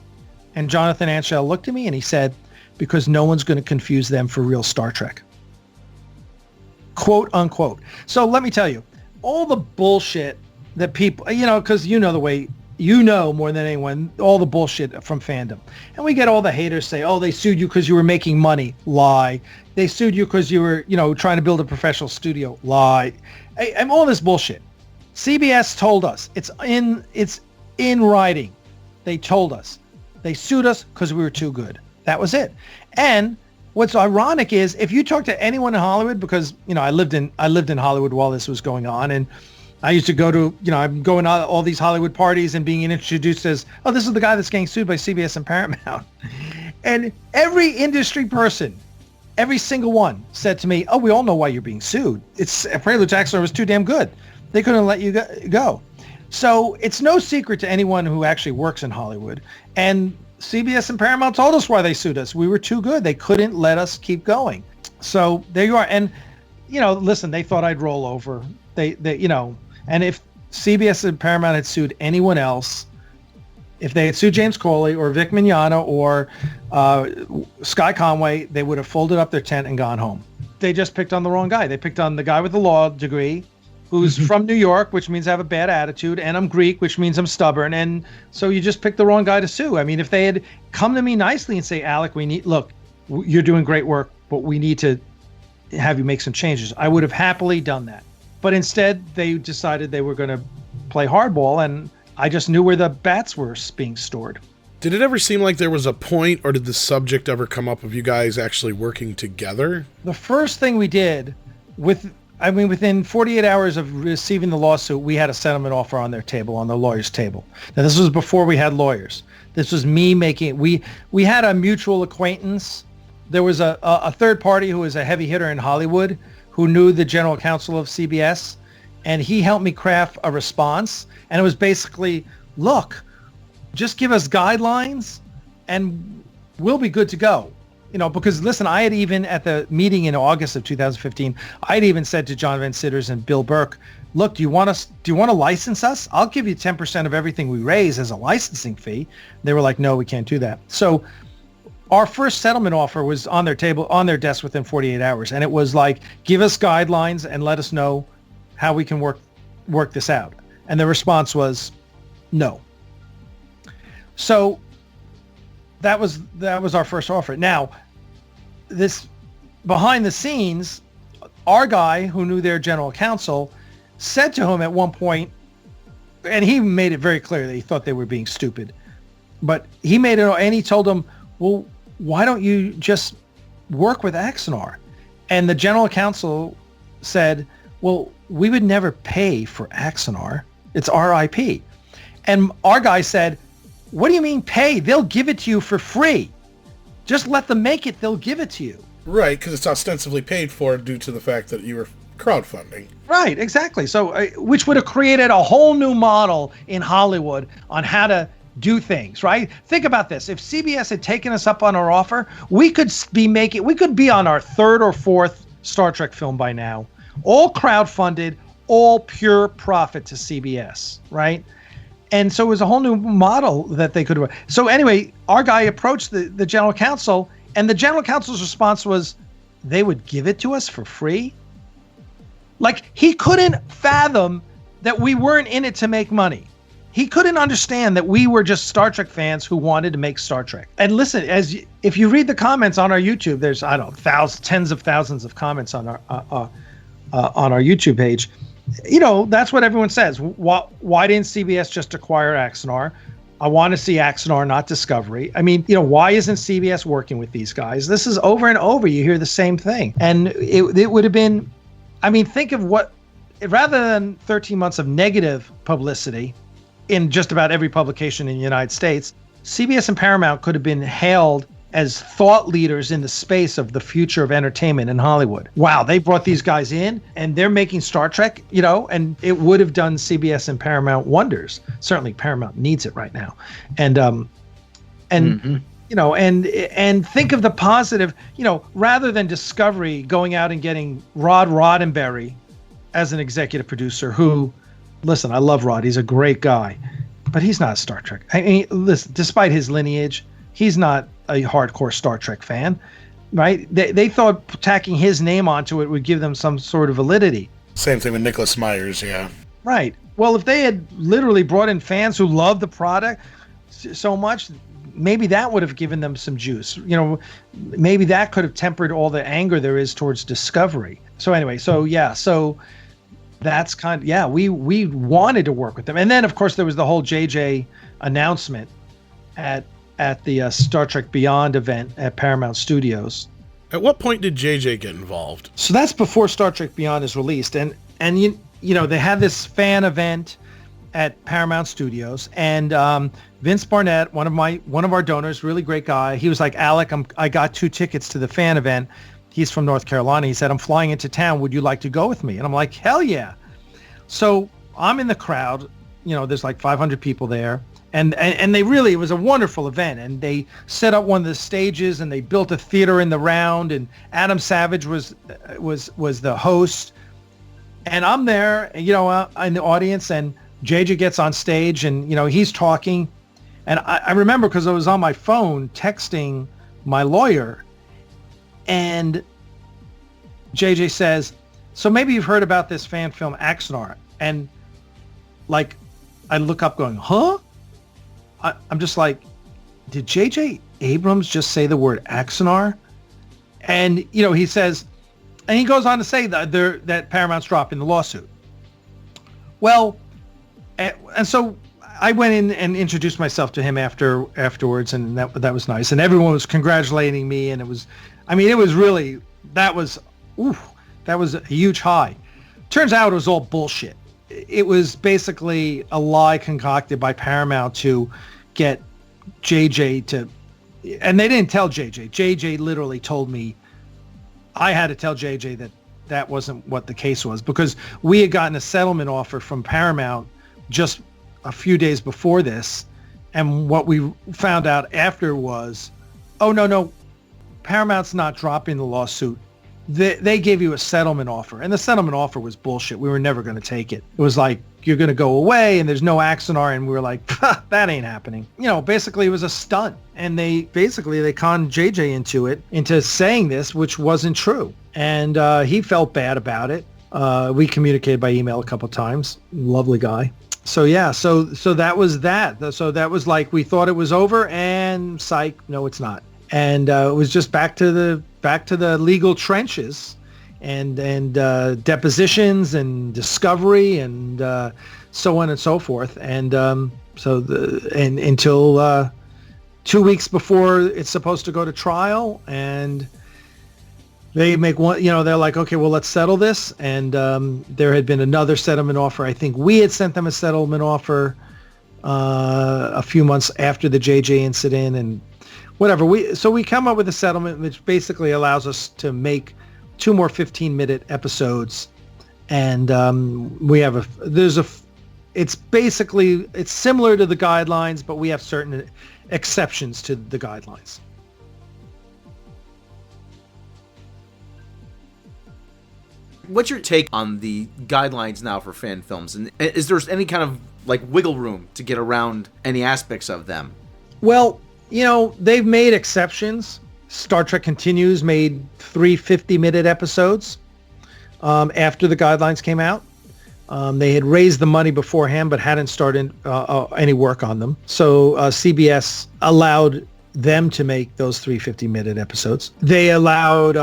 And Jonathan Anshel looked at me and he said, because no one's going to confuse them for real Star Trek. Quote unquote. So let me tell you, all the bullshit that people, because the way, more than anyone, all the bullshit from fandom. And we get all the haters say, "Oh, they sued you because you were making money." Lie. They sued you because you were, trying to build a professional studio. Lie. And all this bullshit. CBS told us. It's in writing. They told us. They sued us because we were too good. That was it. And what's ironic is, if you talk to anyone in Hollywood, because, I lived in Hollywood while this was going on, and I used to go to, I'm going to all these Hollywood parties and being introduced as, "Oh, this is the guy that's getting sued by CBS and Paramount." And every industry person, every single one said to me, "Oh, we all know why you're being sued. It's Prelude to Axanar was too damn good. They couldn't let you go." So it's no secret to anyone who actually works in Hollywood. And CBS and Paramount told us why they sued us. We were too good. They couldn't let us keep going. So there you are. And, listen, they thought I'd roll over. They and if CBS and Paramount had sued anyone else, if they had sued James Cawley or Vic Mignogna or Sky Conway, they would have folded up their tent and gone home. They just picked on the wrong guy. They picked on the guy with the law degree, who's from New York, which means I have a bad attitude, and I'm Greek, which means I'm stubborn. And so you just picked the wrong guy to sue. I mean, if they had come to me nicely and say, "Alec, look, you're doing great work, but we need to have you make some changes," I would have happily done that. But instead, they decided they were going to play hardball, and I just knew where the bats were being stored. Did it ever seem like there was a point, or did the subject ever come up of you guys actually working together? The first thing we did within 48 hours of receiving the lawsuit, we had a settlement offer on their table, on the lawyer's table. Now, this was before we had lawyers. This was me making, we had a mutual acquaintance. There was a third party who was a heavy hitter in Hollywood who knew the general counsel of CBS, and he helped me craft a response. And it was basically, look, just give us guidelines and we'll be good to go. Because listen, I had even at the meeting in August of 2015, I had even said to John Van Sitters and Bill Burke, look, do you want to license us? I'll give you 10% of everything we raise as a licensing fee. They were like, no, we can't do that. So our first settlement offer was on their table, on their desk within 48 hours. And it was like, give us guidelines and let us know how we can work this out. And the response was no. So that was our first offer. Now, this behind the scenes, our guy who knew their general counsel said to him at one point, and he made it very clear that he thought they were being stupid, but he made it, and he told them, well, why don't you just work with Axanar? And the general counsel said, well, we would never pay for Axanar. It's our IP. And our guy said, what do you mean pay? They'll give it to you for free. Just let them make it. They'll give it to you. Right, because it's ostensibly paid for due to the fact that you were crowdfunding. Right, exactly. So, which would have created a whole new model in Hollywood on how to do things, right? Think about this. If CBS had taken us up on our offer, we could be on our third or fourth Star Trek film by now. All crowdfunded, all pure profit to CBS, right? And so it was a whole new model that they could have. So anyway, our guy approached the general counsel, and the general counsel's response was, they would give it to us for free? Like, he couldn't fathom that we weren't in it to make money. He couldn't understand that we were just Star Trek fans who wanted to make Star Trek. And listen, if you read the comments on our YouTube, there's, I don't know, tens of thousands of comments on our YouTube page. That's what everyone says. Why didn't CBS just acquire Axanar? I want to see Axanar, not Discovery. I mean, why isn't CBS working with these guys? This is over and over. You hear the same thing. And it would have been, I mean, think of what, rather than 13 months of negative publicity in just about every publication in the United States, CBS and Paramount could have been hailed as thought leaders in the space of the future of entertainment in Hollywood. Wow, they brought these guys in and they're making Star Trek, and it would have done CBS and Paramount wonders. Certainly Paramount needs it right now. And and think of the positive, rather than Discovery going out and getting Rod Roddenberry as an executive producer who, listen, I love Rod. He's a great guy, but he's not a Star Trek. I mean, listen, despite his lineage, he's not a hardcore Star Trek fan, right? They thought tacking his name onto it would give them some sort of validity. Same thing with Nicholas Myers, yeah. Right. Well, if they had literally brought in fans who love the product so much, maybe that would have given them some juice. Maybe that could have tempered all the anger there is towards Discovery. So anyway, so that's we wanted to work with them. And then, of course, there was the whole JJ announcement at the Star Trek Beyond event at Paramount Studios. At what point did JJ get involved? So that's before Star Trek Beyond is released, and they had this fan event at Paramount Studios, and Vince Barnett, one of our donors, really great guy. He was like, Alec, I got 2 tickets to the fan event. He's from North Carolina. He said, I'm flying into town. Would you like to go with me? And I'm like, hell yeah. So I'm in the crowd. There's like 500 people there. And it was a wonderful event, and they set up one of the stages, and they built a theater in the round, and Adam Savage was the host, and I'm there, in the audience, and JJ gets on stage, and he's talking, and I remember because I was on my phone texting my lawyer, and JJ says, so maybe you've heard about this fan film Axanar, and like I look up going, huh? I'm just like, did J.J. Abrams just say the word Axanar? And, he says, and he goes on to say that Paramount's dropping the lawsuit. Well, and so I went in and introduced myself to him afterwards, and that was nice. And everyone was congratulating me, and it was really, that was a huge high. Turns out it was all bullshit. It was basically a lie concocted by Paramount to get JJ to, and they didn't tell JJ. JJ literally told me I had to tell JJ that wasn't what the case was, because we had gotten a settlement offer from Paramount just a few days before this, and what we found out after was, oh no, Paramount's not dropping the lawsuit. They gave you a settlement offer, and the settlement offer was bullshit. We were never going to take it. It was like, you're going to go away, and there's no Axanar, and we were like, that ain't happening. Basically it was a stunt, and they conned JJ into saying this, which wasn't true, and he felt bad about it. We communicated by email a couple times. Lovely guy. So yeah, so that was that. So that was like, we thought it was over, and psych, no, it's not. And it was just back to the legal trenches, and depositions and discovery and so on and so forth. And until 2 weeks before it's supposed to go to trial, and they make one, they're like, okay, well, let's settle this. And there had been another settlement offer. I think we had sent them a settlement offer a few months after the JJ incident, and whatever. We come up with a settlement which basically allows us to make 2 more 15-minute episodes, and it's similar to the guidelines, but we have certain exceptions to the guidelines. What's your take on the guidelines now for fan films, and is there any kind of like wiggle room to get around any aspects of them? Well, they've made exceptions. Star Trek Continues made 3 50-minute episodes after the guidelines came out. They had raised the money beforehand, but hadn't started any work on them. So CBS allowed them to make those 3 50-minute episodes. They allowed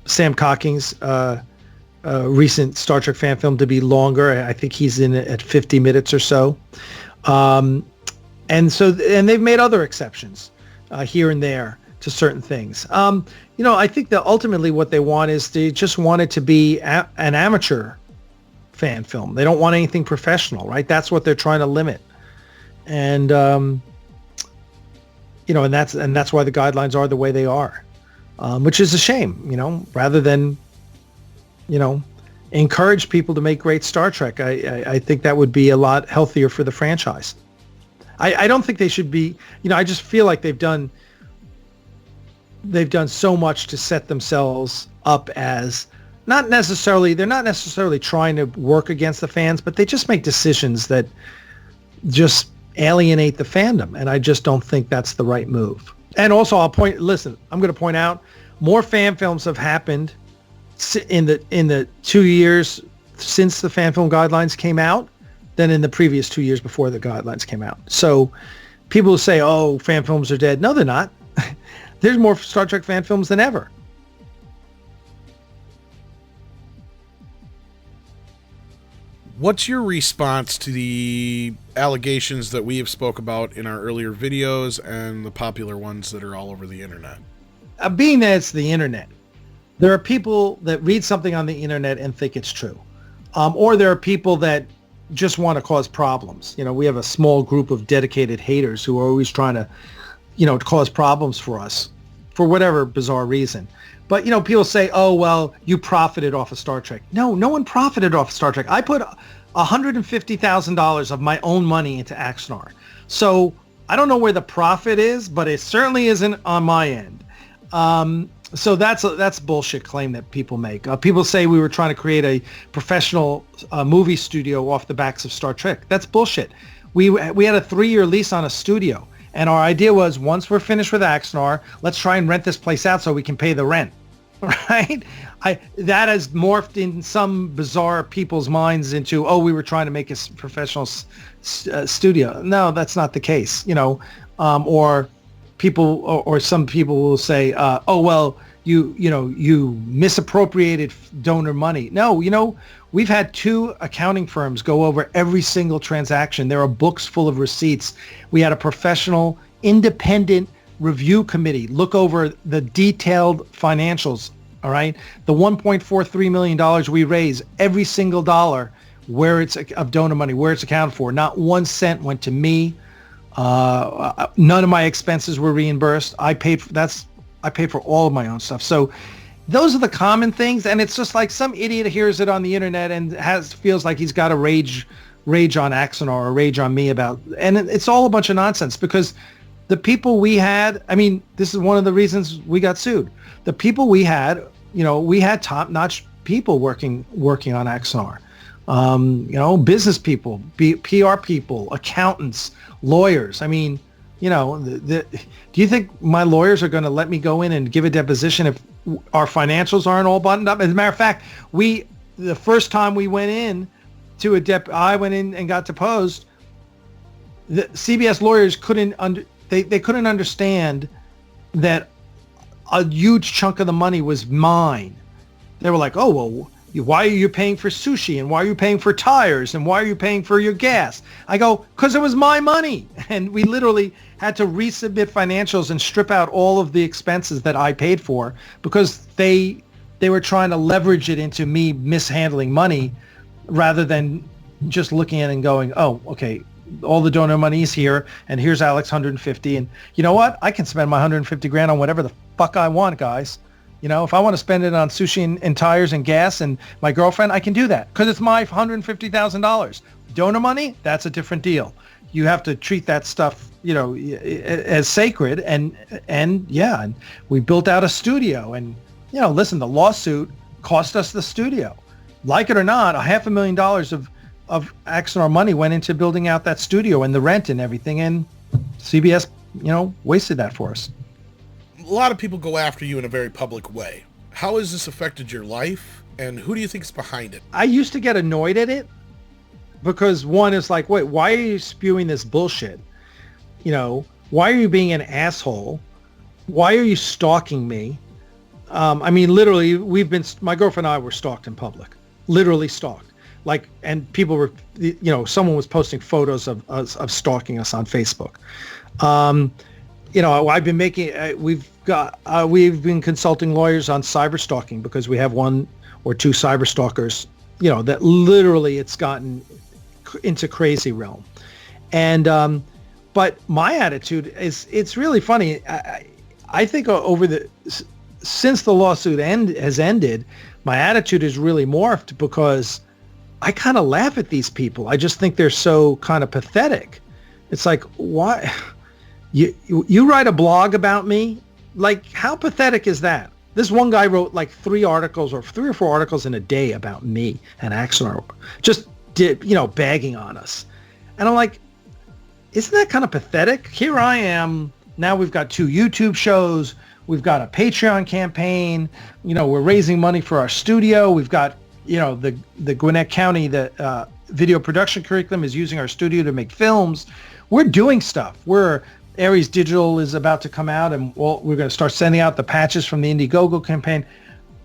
Sam Cocking's recent Star Trek fan film to be longer. I think he's in it at 50 minutes or so. And they've made other exceptions here and there to certain things. I think that ultimately what they want is they just want it to be an amateur fan film. They don't want anything professional, right? That's what they're trying to limit. And and that's why the guidelines are the way they are, which is a shame. Rather than encourage people to make great Star Trek, I think that would be a lot healthier for the franchise. I don't think they should be, I just feel like they've done so much to set themselves up as they're not necessarily trying to work against the fans, but they just make decisions that just alienate the fandom. And I just don't think that's the right move. And also I'm going to point out more fan films have happened in the 2 years since the fan film guidelines came out than in the previous 2 years before the guidelines came out. So people say, oh, fan films are dead. No, they're not. There's more Star Trek fan films than ever. What's your response to the allegations that we have spoke about in our earlier videos and the popular ones that are all over the internet? Being that it's the internet, there are people that read something on the internet and think it's true. Or there are people that just want to cause problems. We have a small group of dedicated haters who are always trying to, to cause problems for us for whatever bizarre reason. But, people say, oh, well, you profited off of Star Trek. No one profited off of Star Trek. I put $150,000 of my own money into Axanar. So I don't know where the profit is, but it certainly isn't on my end. So that's a bullshit claim that people make. People say we were trying to create a professional movie studio off the backs of Star Trek. That's bullshit. We had a 3-year lease on a studio, and our idea was once we're finished with Axanar, let's try and rent this place out so we can pay the rent. Right? That has morphed in some bizarre people's minds into, oh, we were trying to make a professional studio. No, that's not the case. Or people or some people will say, oh, well, you misappropriated donor money. No, we've had 2 accounting firms go over every single transaction. There are books full of receipts. We had a professional, independent review committee look over the detailed financials. All right. The $1.43 million we raise, every single dollar where it's of donor money, where it's accounted for, not 1 cent went to me. None of my expenses were reimbursed. I paid for all of my own stuff. So those are the common things. And it's just like some idiot hears it on the internet and feels like he's got to rage on Axanar or rage on me and it's all a bunch of nonsense, because the people we had, I mean, this is one of the reasons we got sued. The people we had, we had top-notch people working on Axanar. Business people, PR people, accountants, lawyers. I mean, do you think my lawyers are going to let me go in and give a deposition if our financials aren't all buttoned up? As a matter of fact, the first time we went in to I went in and got deposed. The CBS lawyers couldn't understand that a huge chunk of the money was mine. They were like, oh, well, why are you paying for sushi, and why are you paying for tires, and why are you paying for your gas? I go, because it was my money. And we literally had to resubmit financials and strip out all of the expenses that I paid for, because they were trying to leverage it into me mishandling money rather than just looking at it and going, oh, okay, all the donor money is here, and here's Alex 150, and you know what? I can spend my 150 grand on whatever the fuck I want, guys. If I want to spend it on sushi and tires and gas and my girlfriend, I can do that because it's my $150,000. Donor money, that's a different deal. You have to treat that stuff, as sacred. And we built out a studio. And, listen, the lawsuit cost us the studio. Like it or not, $500,000 of Axanar money went into building out that studio and the rent and everything. And CBS, wasted that for us. A lot of people go after you in a very public way. How has this affected your life, and who do you think is behind it? I used to get annoyed at it because one is like, wait, why are you spewing this bullshit? Why are you being an asshole? Why are you stalking me? Literally, my girlfriend and I were stalked in public, literally stalked. And people were, someone was posting photos of stalking us on Facebook. I've been we've been consulting lawyers on cyber stalking because we have 1 or 2 cyber stalkers, that literally it's gotten into crazy realm. And, but my attitude is, it's really funny. I think since the lawsuit has ended, my attitude is really morphed because I kind of laugh at these people. I just think they're so kind of pathetic. It's like, why? You write a blog about me? Like, how pathetic is that? This one guy wrote like 3 articles or 3 or 4 articles in a day about me and Axanar, just bagging on us. And I'm like, isn't that kind of pathetic? Here I am. Now we've got 2 YouTube shows. We've got a Patreon campaign. We're raising money for our studio. We've got, the Gwinnett County, the video production curriculum is using our studio to make films. We're doing stuff. Aries Digital is about to come out, and we're going to start sending out the patches from the Indiegogo campaign.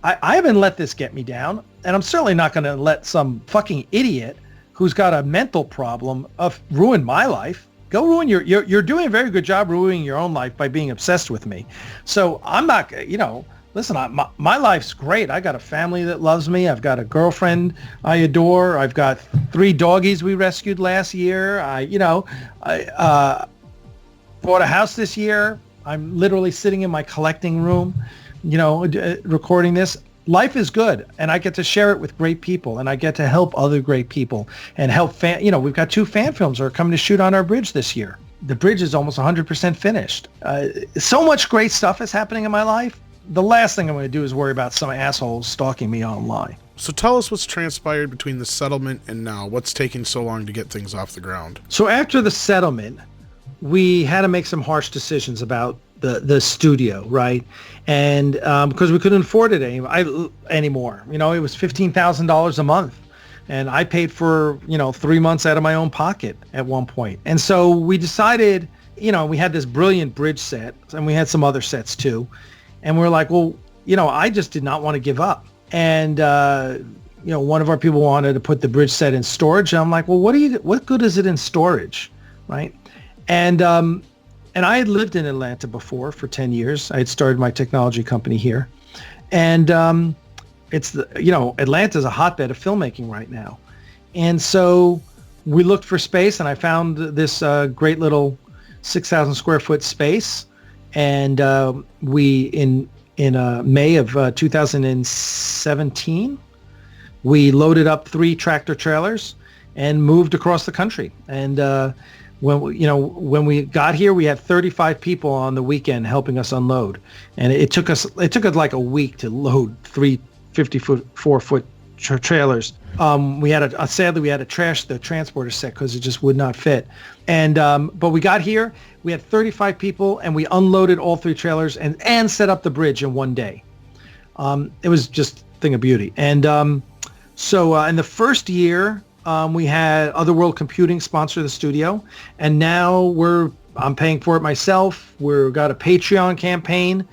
I haven't let this get me down, and I'm certainly not going to let some fucking idiot who's got a mental problem ruin my life. Go ruin you're doing a very good job ruining your own life by being obsessed with me. So I'm not, listen, my life's great. I got a family that loves me. I've got a girlfriend I adore. I've got 3 doggies we rescued last year. I bought a house this year. I'm literally sitting in my collecting room, recording this. Life is good, and I get to share it with great people, and I get to help other great people and help we've got 2 fan films that are coming to shoot on our bridge this year. The bridge is almost 100% finished. So much great stuff is happening in my life. The last thing I'm going to do is worry about some assholes stalking me online. So tell us what's transpired between the settlement and now. What's taking so long to get things off the ground? So after the settlement, we had to make some harsh decisions about the studio, right? And because we couldn't afford it anymore. It was $15,000 a month. And I paid for, 3 months out of my own pocket at one point. And so we decided, we had this brilliant bridge set, and we had some other sets too. And we're like, well, I just did not want to give up. And, one of our people wanted to put the bridge set in storage. And I'm like, well, what good is it in storage? Right. And I had lived in Atlanta before for 10 years. I had started my technology company here. And Atlanta's a hotbed of filmmaking right now. And so we looked for space, and I found this great little 6,000 square foot space. And we, in May of 2017, we loaded up 3 tractor trailers and moved across the country. And when we got here, we had 35 people on the weekend helping us unload, and it took us like a week to load 3 54-foot trailers. Sadly we had to trash the transporter set because it just would not fit. And but we got here, we had 35 people, and we unloaded all 3 trailers and set up the bridge in one day. It was just a thing of beauty. And so in the first year, we had Otherworld Computing sponsor the studio, and now I'm paying for it myself. We've got a Patreon campaign,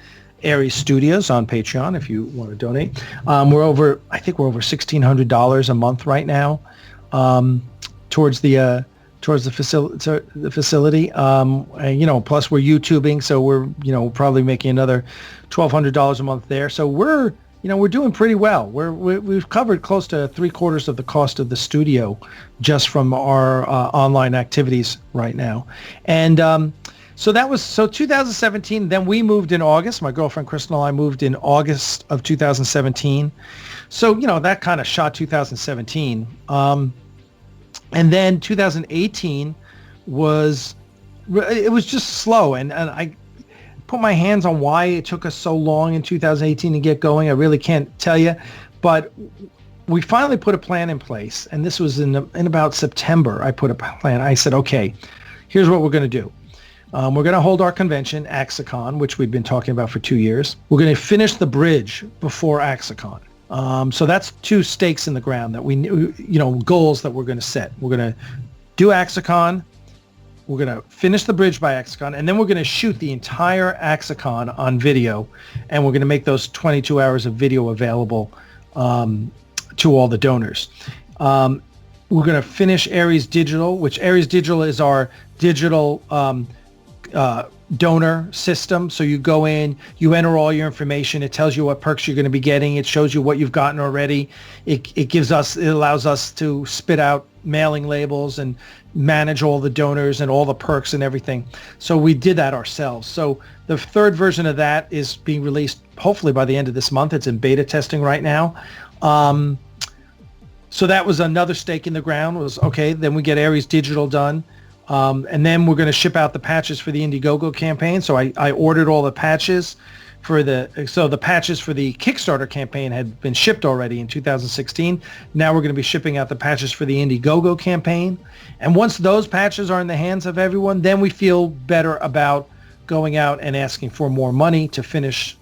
Aries Studios on Patreon, if you want to donate. I think we're over $1,600 a month right now, towards the facility. And, plus we're YouTubing, so we're, probably making another $1,200 a month there. So we're doing pretty well. We've covered close to 3/4 of the cost of the studio just from our online activities right now. And so 2017, then we moved in August. My girlfriend Crystal and I moved in August of 2017. So, that kind of shot 2017. And then 2018 was just slow. And I put my hands on why it took us so long in 2018 to get going. I really can't tell you, but we finally put a plan in place. And this was in about September. I put a plan. I said, okay, here's what we're going to do. We're going to hold our convention, Axicon, which we've been talking about for 2 years. We're going to finish the bridge before Axicon. So that's 2 stakes in the ground that we, goals that we're going to set. We're going to do Axicon. We're going to finish the bridge by Axicon, and then we're going to shoot the entire Axicon on video, and we're going to make those 22 hours of video available to all the donors. We're going to finish Aries Digital, which Aries Digital is our digital donor system. So you go in, you enter all your information. It tells you what perks you're going to be getting. It shows you what you've gotten already. It allows us to spit out mailing labels and manage all the donors and all the perks and everything. So we did that ourselves. So the 3rd version of that is being released hopefully by the end of this month. It's in beta testing right now. So that was another stake in the ground. Was okay, then we get Aries Digital done. And then we're going to ship out the patches for the Indiegogo campaign. So I ordered all the patches the patches for the Kickstarter campaign had been shipped already in 2016. Now we're going to be shipping out the patches for the Indiegogo campaign. And once those patches are in the hands of everyone, then we feel better about going out and asking for more money to finish,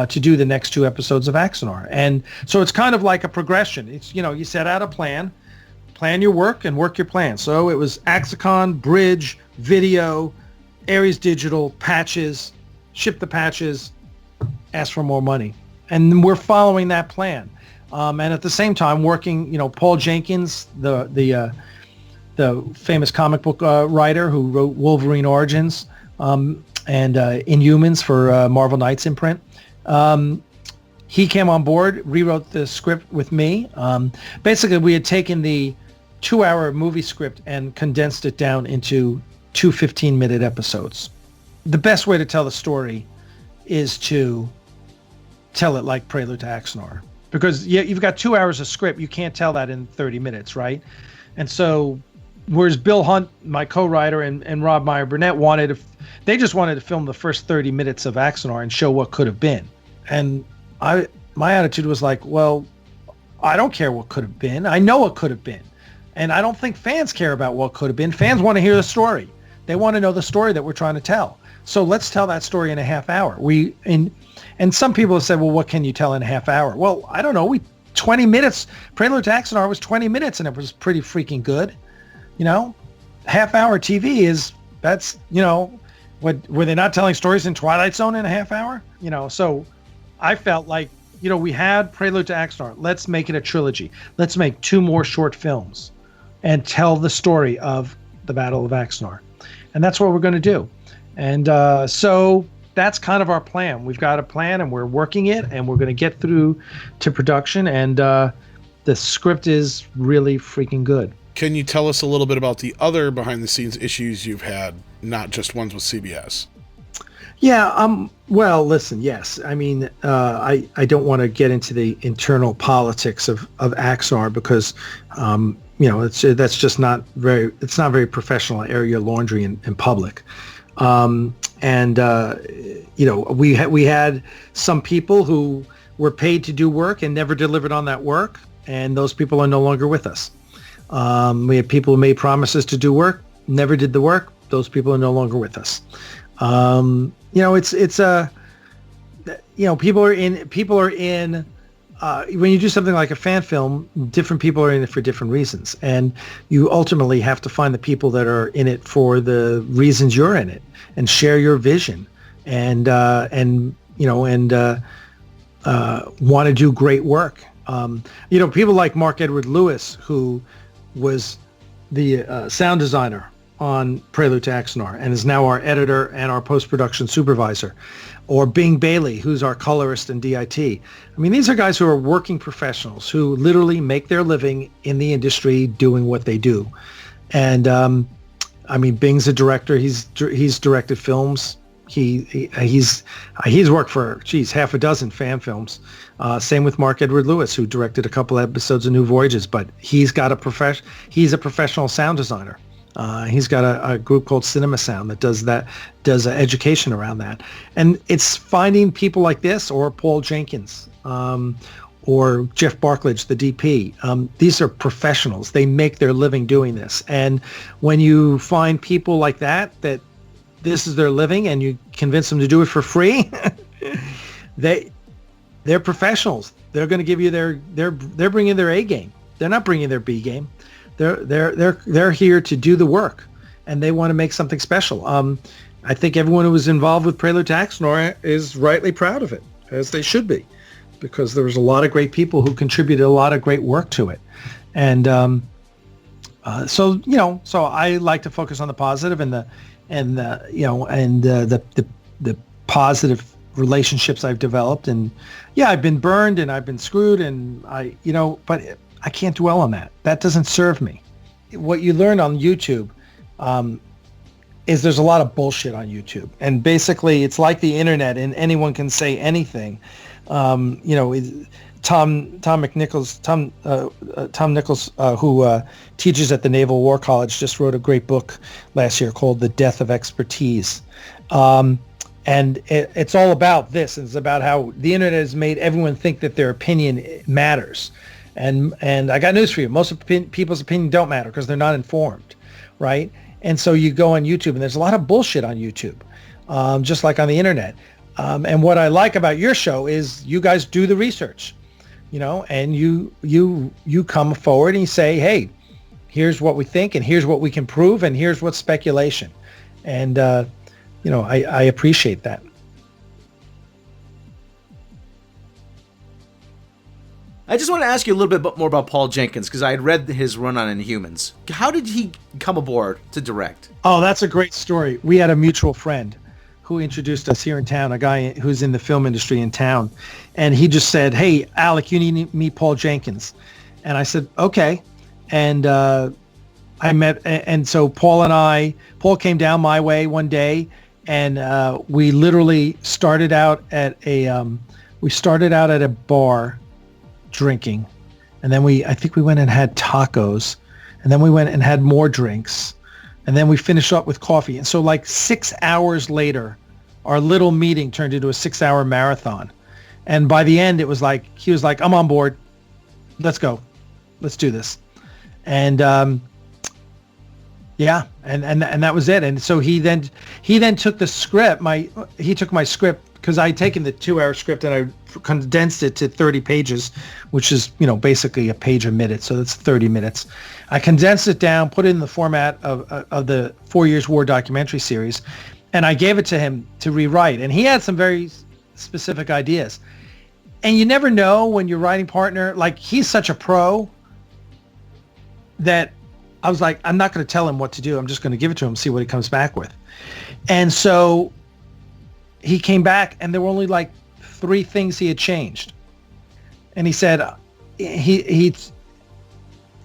to do the next 2 episodes of Axanar. And so it's kind of like a progression. It's, you set out a plan your work and work your plan. So it was Axicon, bridge, video, Aries Digital, patches, ship the patches, ask for more money. And we're following that plan. And at the same time working, Paul Jenkins, the famous comic book writer who wrote Wolverine Origins and Inhumans for Marvel Knights imprint. He came on board, rewrote the script with me. Basically, we had taken the 2-hour movie script and condensed it down into 2 15-minute episodes. The best way to tell the story is to tell it like Prelude to Axanar. Because you've got 2 hours of script, you can't tell that in 30 minutes, right? And so, whereas Bill Hunt, my co-writer, and Robb Meyer Burnett they just wanted to film the first 30 minutes of Axanar and show what could have been. And my attitude was like, well, I don't care what could have been. I know what could have been. And I don't think fans care about what could have been. Fans want to hear the story. They want to know the story that we're trying to tell. So let's tell that story in a half hour. And some people have said, well, what can you tell in a half hour? Well, I don't know. 20 minutes. Prelude to Axanar was 20 minutes, and it was pretty freaking good. Half-hour TV were they not telling stories in Twilight Zone in a half hour? So I felt like, we had Prelude to Axanar. Let's make it a trilogy. Let's make 2 more short films and tell the story of the Battle of Axanar. And that's what we're going to do. And so that's kind of our plan. We've got a plan and we're working it, and we're going to get through to production. And the script is really freaking good. Can you tell us a little bit about the other behind-the-scenes issues you've had, not just ones with CBS? Yeah, well, listen, yes. I mean, I don't want to get into the internal politics of Axanar because, that's just not very professional. Air your laundry in public. We had some people who were paid to do work and never delivered on that work, and those people are no longer with us. We had people who made promises to do work, never did the work. Those people are no longer with us. People are in, when you do something like a fan film, different people are in it for different reasons. And you ultimately have to find the people that are in it for the reasons you're in it and share your vision and want to do great work. People like Mark Edward Lewis, who was the sound designer on Prelude to Axanar and is now our editor and our post-production supervisor, or Bing Bailey, who's our colorist and DIT. I mean, these are guys who are working professionals who literally make their living in the industry doing what they do. And Bing's a director. He's directed films. He's worked for half a dozen fan films. Same with Mark Edward Lewis, who directed a couple episodes of New Voyages, but he's a professional sound designer. He's got a group called Cinema Sound that does education around that. And it's finding people like this, or Paul Jenkins, or Jeff Barklage, the DP. These are professionals. They make their living doing this. And when you find people like that this is their living, and you convince them to do it for free, they're professionals. They're going to give you they're bringing their A game. They're not bringing their B game. They're here to do the work, and they want to make something special. I think everyone who was involved with Prelude to Axanar is rightly proud of it, as they should be, because there was a lot of great people who contributed a lot of great work to it. And so I like to focus on the positive and the positive relationships I've developed. And yeah, I've been burned and I've been screwed, and but I can't dwell on that. That doesn't serve me. What you learn on YouTube is there's a lot of bullshit on YouTube, and basically it's like the internet, and anyone can say anything. Tom Nichols, who teaches at the Naval War College, just wrote a great book last year called The Death of Expertise. And it's all about this. It's about how the internet has made everyone think that their opinion matters. And I got news for you. Most people's opinion don't matter because they're not informed, right? And so you go on YouTube, and there's a lot of bullshit on YouTube, just like on the internet. And what I like about your show is you guys do the research, and you come forward and you say, hey, here's what we think, and here's what we can prove, and here's what's speculation. And, I appreciate that. I just want to ask you a little bit more about Paul Jenkins, because I had read his run on Inhumans. How did he come aboard to direct? Oh, that's a great story. We had a mutual friend who introduced us here in town, a guy who's in the film industry in town. And he just said, hey, Alec, you need to meet Paul Jenkins. And I said, okay. And I met, and so Paul came down my way one day, and we literally started out at a bar drinking, and then I think we went and had tacos, and then we went and had more drinks, and then we finished up with coffee. And so like 6 hours later, our little meeting turned into a 6-hour marathon. And by the end, it was like, he was like, I'm on board. Let's go. Let's do this. And yeah, and that was it. And so he then took the script, he took my script, because I had taken the 2-hour script and I condensed it to 30 pages, which is, basically a page a minute. So that's 30 minutes. I condensed it down, put it in the format of the 4 Years War documentary series, and I gave it to him to rewrite. And he had some very specific ideas. And you never know when your writing partner, like he's such a pro that I was like, I'm not going to tell him what to do. I'm just going to give it to him, see what he comes back with. And so he came back and there were only like 3 things he had changed. And he said,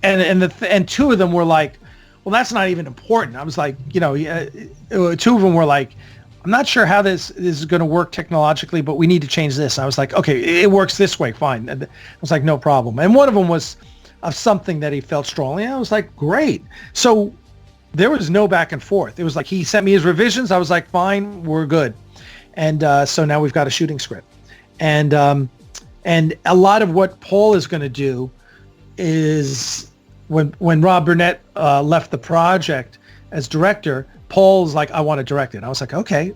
and 2 of them were like, well, that's not even important. I was like, 2 of them were like, I'm not sure how this is going to work technologically, but we need to change this. And I was like, okay, it works this way. Fine. And I was like, no problem. And one of them was of something that he felt strongly. And I was like, great. So there was no back and forth. It was like he sent me his revisions. I was like, fine, we're good. And so now we've got a shooting script. And a lot of what Paul is going to do is when Rob Burnett left the project as director, Paul's like, I want to direct it. I was like, okay,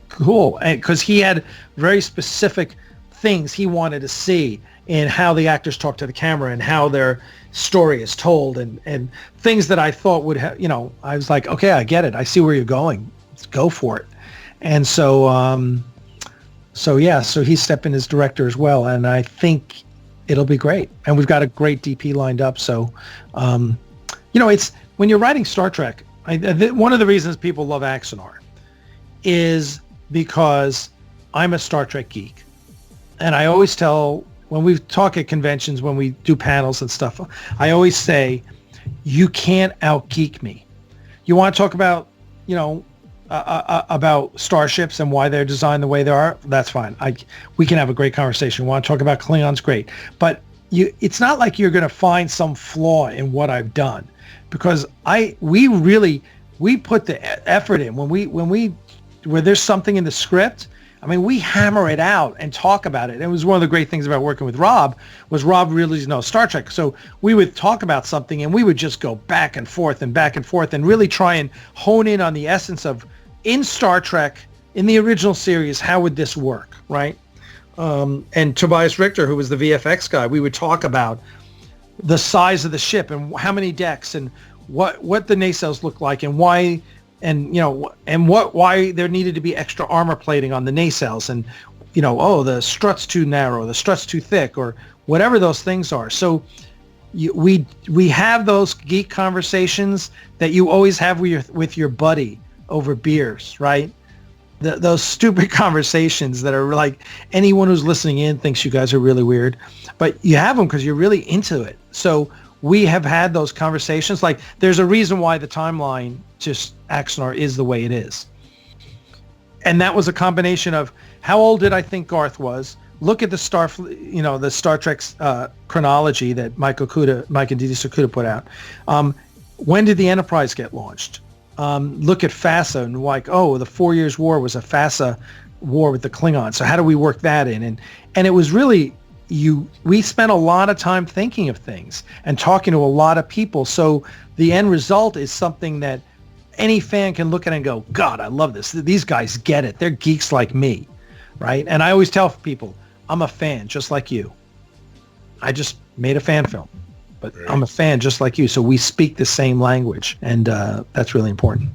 cool. Because he had very specific things he wanted to see in how the actors talk to the camera and how their story is told and things that I thought would have, I was like, okay, I get it. I see where you're going. Let's go for it. And so he's stepping as director as well. And I think it'll be great. And we've got a great DP lined up. So, it's when you're writing Star Trek, one of the reasons people love Axanar is because I'm a Star Trek geek. And I always tell, when we talk at conventions, when we do panels and stuff, I always say, you can't out-geek me. You want to talk about, about starships and why they're designed the way they are, that's fine. We can have a great conversation. You want to talk about Klingons, great. But it's not like you're going to find some flaw in what I've done. Because we put the effort in where there's something in the script. I mean, we hammer it out and talk about it. It was one of the great things about working with Rob was Rob really knows Star Trek. So we would talk about something and we would just go back and forth and really try and hone in on the essence of in Star Trek, in the original series, how would this work, right? And Tobias Richter, who was the VFX guy, we would talk about the size of the ship and how many decks and what the nacelles look like and why why there needed to be extra armor plating on the nacelles and the strut's too narrow, the strut's too thick, or whatever those things are. So we have those geek conversations that you always have with your buddy over beers, right? Those stupid conversations that are like anyone who's listening in thinks you guys are really weird, but you have them because you're really into it. So we have had those conversations. Like there's a reason why the timeline just Axanar is the way it is. And that was a combination of how old did I think Garth was? Look at the the Star Trek's chronology that Mike and Didi Sakuda put out. When did the Enterprise get launched? Look at FASA and like, the 4 Years' War was a FASA war with the Klingons. So how do we work that in? And it was really, we spent a lot of time thinking of things and talking to a lot of people. So the end result is something that any fan can look at and go, God, I love this. These guys get it. They're geeks like me, right? And I always tell people, I'm a fan just like you. I just made a fan film. But right. I'm a fan just like you, so we speak the same language, and that's really important.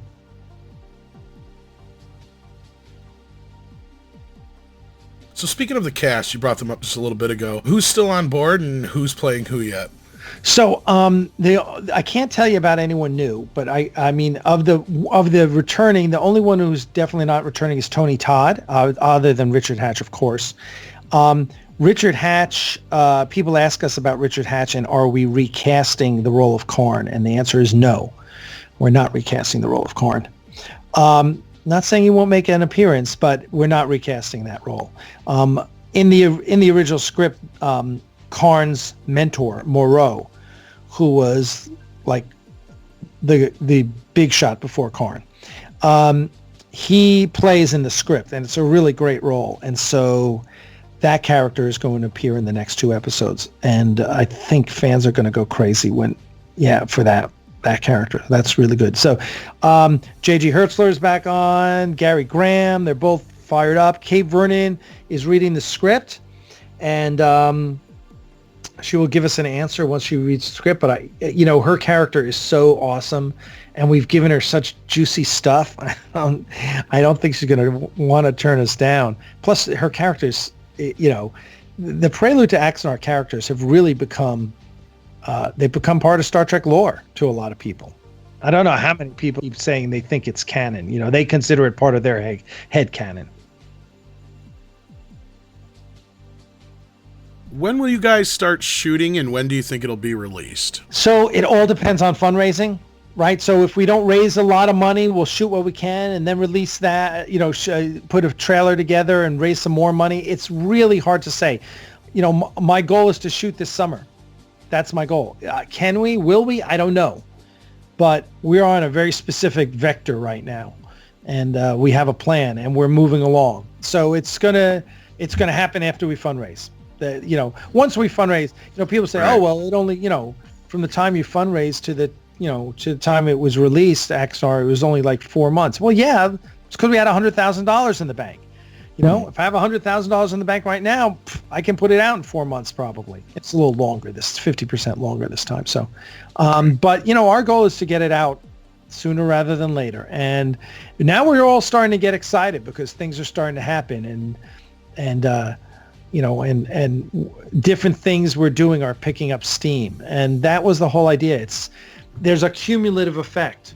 So speaking of the cast, you brought them up just a little bit ago. Who's still on board, and who's playing who yet? So I can't tell you about anyone new, but I mean of the returning, the only one who's definitely not returning is Tony Todd, other than Richard Hatch, of course. Richard Hatch, people ask us about Richard Hatch and are we recasting the role of Karn? And the answer is no, we're not recasting the role of Karn. Not saying he won't make an appearance, but we're not recasting that role. In the original script, Karn's mentor, Moreau, who was like the big shot before Karn, he plays in the script, and it's a really great role. And so that character is going to appear in the next 2 episodes, and I think fans are going to go crazy for that character. That's really good. So J.G. Hertzler is back on, Gary Graham, they're both fired up. Kate Vernon is reading the script, and she will give us an answer once she reads the script, but her character is so awesome, and we've given her such juicy stuff. I don't think she's going to want to turn us down. Plus, her character is, the Prelude to Axanar characters have really become, they've become part of Star Trek lore to a lot of people. I don't know how many people keep saying they think it's canon. You know, they consider it part of their head canon. When will you guys start shooting, and when do you think it'll be released? So it all depends on fundraising, right? So if we don't raise a lot of money, we'll shoot what we can and then release that, you know, put a trailer together and raise some more money. It's really hard to say. You know, my goal is to shoot this summer. That's my goal. Can we? Will we? I don't know. But we're on a very specific vector right now, and we have a plan, and we're moving along. So it's gonna happen after we fundraise. You know, once we fundraise, you know, people say, right. Oh, well, it only, you know, from the time you fundraise to the, you know, to the time it was released, Axanar, it was only like 4 months. Well, yeah, it's because we had $100,000 in the bank. You know, if I have $100,000 in the bank right now, I can put it out in 4 months probably. It's a little longer. This is 50% longer this time. So, but, you know, our goal is to get it out sooner rather than later. And now we're all starting to get excited because things are starting to happen, and you know, and different things we're doing are picking up steam. And that was the whole idea. There's a cumulative effect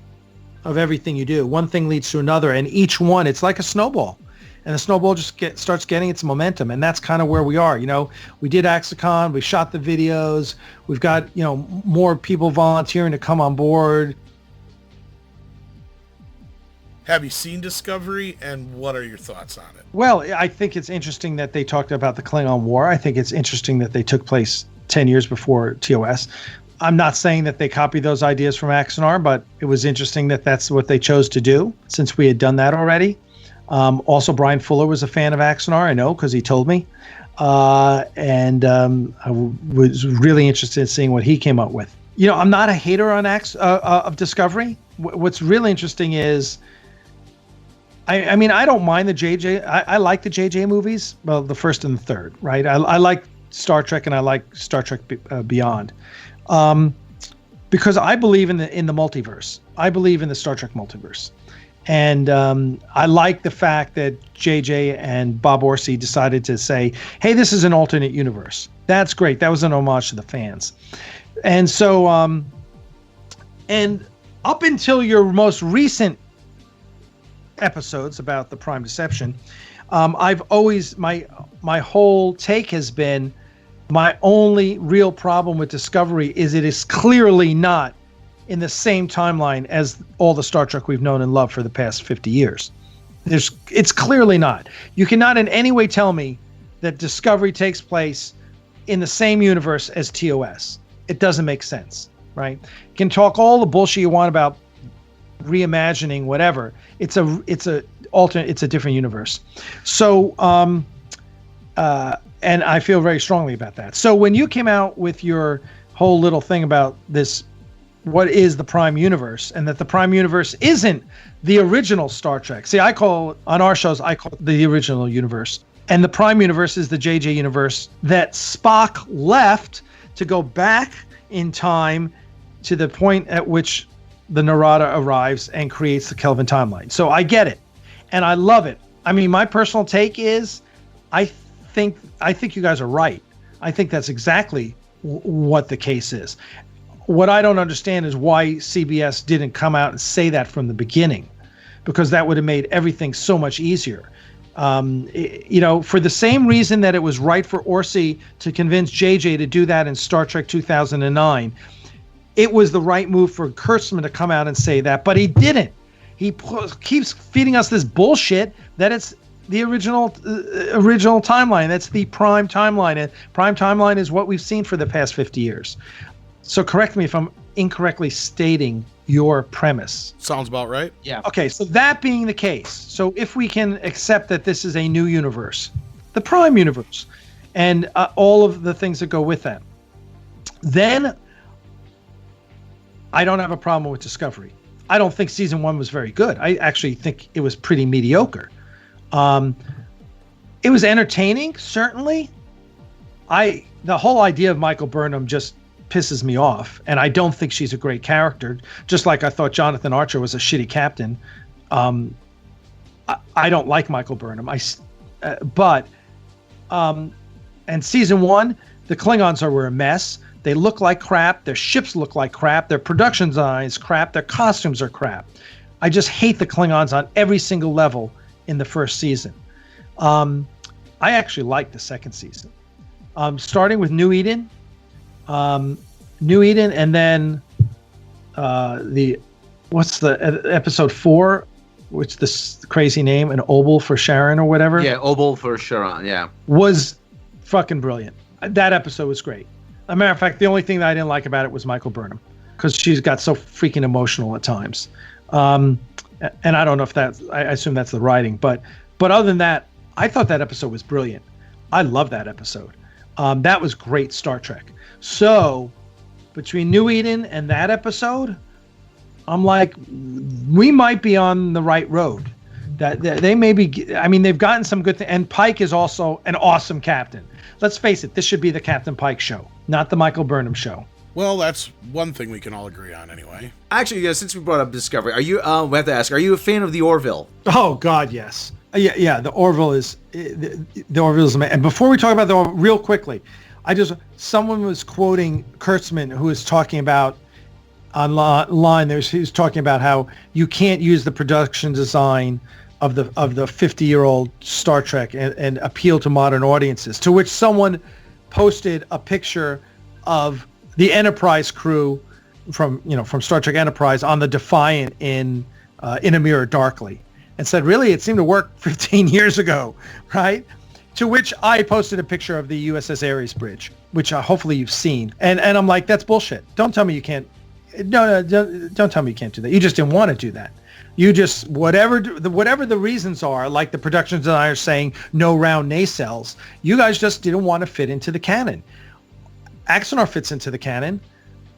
of everything you do. One thing leads to another, and each one, it's like a snowball. And the snowball just starts getting its momentum. And that's kind of where we are. You know, we did Axicon, we shot the videos. We've got, you know, more people volunteering to come on board. Have you seen Discovery, and what are your thoughts on it? Well, I think it's interesting that they talked about the Klingon War. I think it's interesting that they took place 10 years before TOS. I'm not saying that they copied those ideas from Axanar, but it was interesting that that's what they chose to do since we had done that already. Also, Brian Fuller was a fan of Axanar, I know, because he told me. And I was really interested in seeing what he came up with. You know, I'm not a hater on of Discovery. What's really interesting is, I mean, I don't mind the JJ. I like the JJ movies. Well, the first and the third, right? I like Star Trek, and I like Star Trek Beyond, because I believe in the multiverse. I believe in the Star Trek multiverse, and I like the fact that JJ and Bob Orci decided to say, "Hey, this is an alternate universe." That's great. That was an homage to the fans, and so, and up until your most recent episodes about the Prime Deception, I've always, my whole take has been, my only real problem with Discovery is it is clearly not in the same timeline as all the Star Trek we've known and loved for the past 50 years. It's clearly not. You cannot in any way tell me that Discovery takes place in the same universe as TOS. It doesn't make sense, right? You can talk all the bullshit you want about reimagining whatever. It's a alternate, it's a different universe. So and I feel very strongly about that. So when you came out with your whole little thing about this, what is the Prime Universe, and that the Prime Universe isn't the original Star Trek. See, on our shows, I call it the original universe. And the Prime Universe is the JJ universe that Spock left to go back in time to the point at which the Narada arrives and creates the Kelvin timeline. So I get it, and I love it. I mean, my personal take is, I think you guys are right. I think that's exactly what the case is. What I don't understand is why CBS didn't come out and say that from the beginning, because that would have made everything so much easier. You know, for the same reason that it was right for Orci to convince JJ to do that in Star Trek 2009, it was the right move for Kurtzman to come out and say that, but he didn't. He keeps feeding us this bullshit that it's the original timeline. That's the Prime timeline. And Prime timeline is what we've seen for the past 50 years. So correct me if I'm incorrectly stating your premise. Sounds about right. Yeah. Okay, so that being the case, so if we can accept that this is a new universe, the Prime universe, and all of the things that go with that, then I don't have a problem with Discovery. I don't think season 1 was very good. I actually think it was pretty mediocre. It was entertaining, certainly. The whole idea of Michael Burnham just pisses me off, and I don't think she's a great character, just like I thought Jonathan Archer was a shitty captain. I don't like Michael Burnham. But And season 1, the Klingons were a mess. They look like crap. Their ships look like crap. Their production design is crap. Their costumes are crap. I just hate the Klingons on every single level in the first season. I actually like the second season. Starting with New Eden, and then what's the episode 4, which this crazy name, an Obel for Sharon or whatever. Yeah, Obel for Sharon. Yeah, was fucking brilliant. That episode was great. As a matter of fact, the only thing that I didn't like about it was Michael Burnham, because she's got so freaking emotional at times. And I don't know if I assume that's the writing, but other than that, I thought that episode was brilliant. I love that episode. That was great Star Trek. So between New Eden and that episode, I'm like, we might be on the right road. That they may be. I mean, they've gotten some good things. And Pike is also an awesome captain. Let's face it, this should be the Captain Pike show, not the Michael Burnham show. Well, that's one thing we can all agree on anyway. Actually, since we brought up Discovery, are you? We have to ask: are you a fan of the Orville? Oh God, yes. Yeah. The Orville is amazing. And before we talk about the Orville, real quickly, someone was quoting Kurtzman, who was talking about online. He was talking about how you can't use the production design of the 50-year-old Star Trek and appeal to modern audiences. To which someone posted a picture of the Enterprise crew from Star Trek Enterprise on the Defiant in A Mirror Darkly, and said, really, it seemed to work 15 years ago, right? To which I posted a picture of the USS Ares bridge, which hopefully you've seen, and I'm like, that's bullshit. Don't tell me you can't. No, don't tell me you can't do that. You just didn't want to do that. You just, whatever the reasons are, like the production designers saying no round nacelles, you guys just didn't want to fit into the canon. Axanar fits into the canon.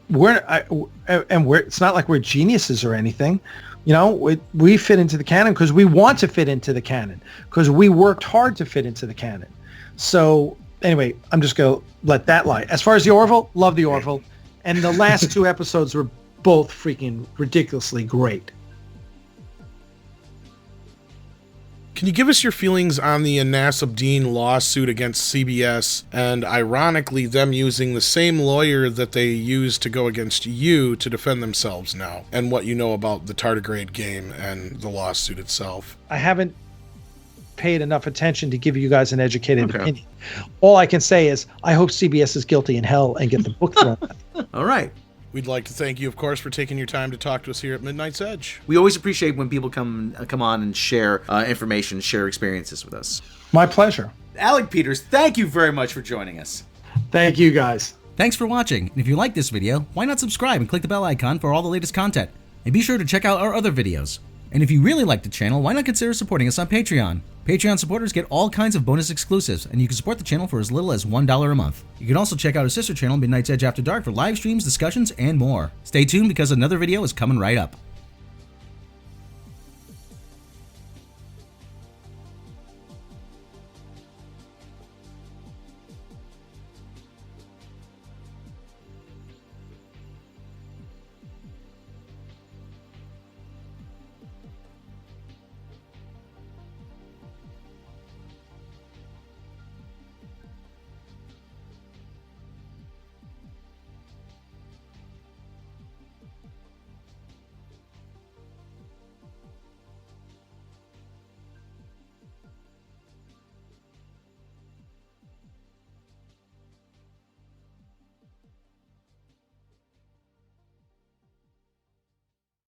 It's not like we're geniuses or anything. We fit into the canon because we want to fit into the canon, because we worked hard to fit into the canon. So anyway, I'm just going to let that lie. As far as the Orville, love the Orville. And the last 2 episodes were both freaking ridiculously great. Can you give us your feelings on the Anas Abdeen lawsuit against CBS, and ironically them using the same lawyer that they used to go against you to defend themselves now, and what you know about the tardigrade game and the lawsuit itself? I haven't paid enough attention to give you guys an educated opinion. All I can say is I hope CBS is guilty in hell and get the book thrown. All right. We'd like to thank you, of course, for taking your time to talk to us here at Midnight's Edge. We always appreciate when people come on and share information, share experiences with us. My pleasure. Alec Peters, thank you very much for joining us. Thank you, guys. Thanks for watching. And if you like this video, why not subscribe and click the bell icon for all the latest content? And be sure to check out our other videos. And if you really like the channel, why not consider supporting us on Patreon? Patreon supporters get all kinds of bonus exclusives, and you can support the channel for as little as $1 a month. You can also check out our sister channel, Midnight's Edge After Dark, for live streams, discussions, and more. Stay tuned because another video is coming right up.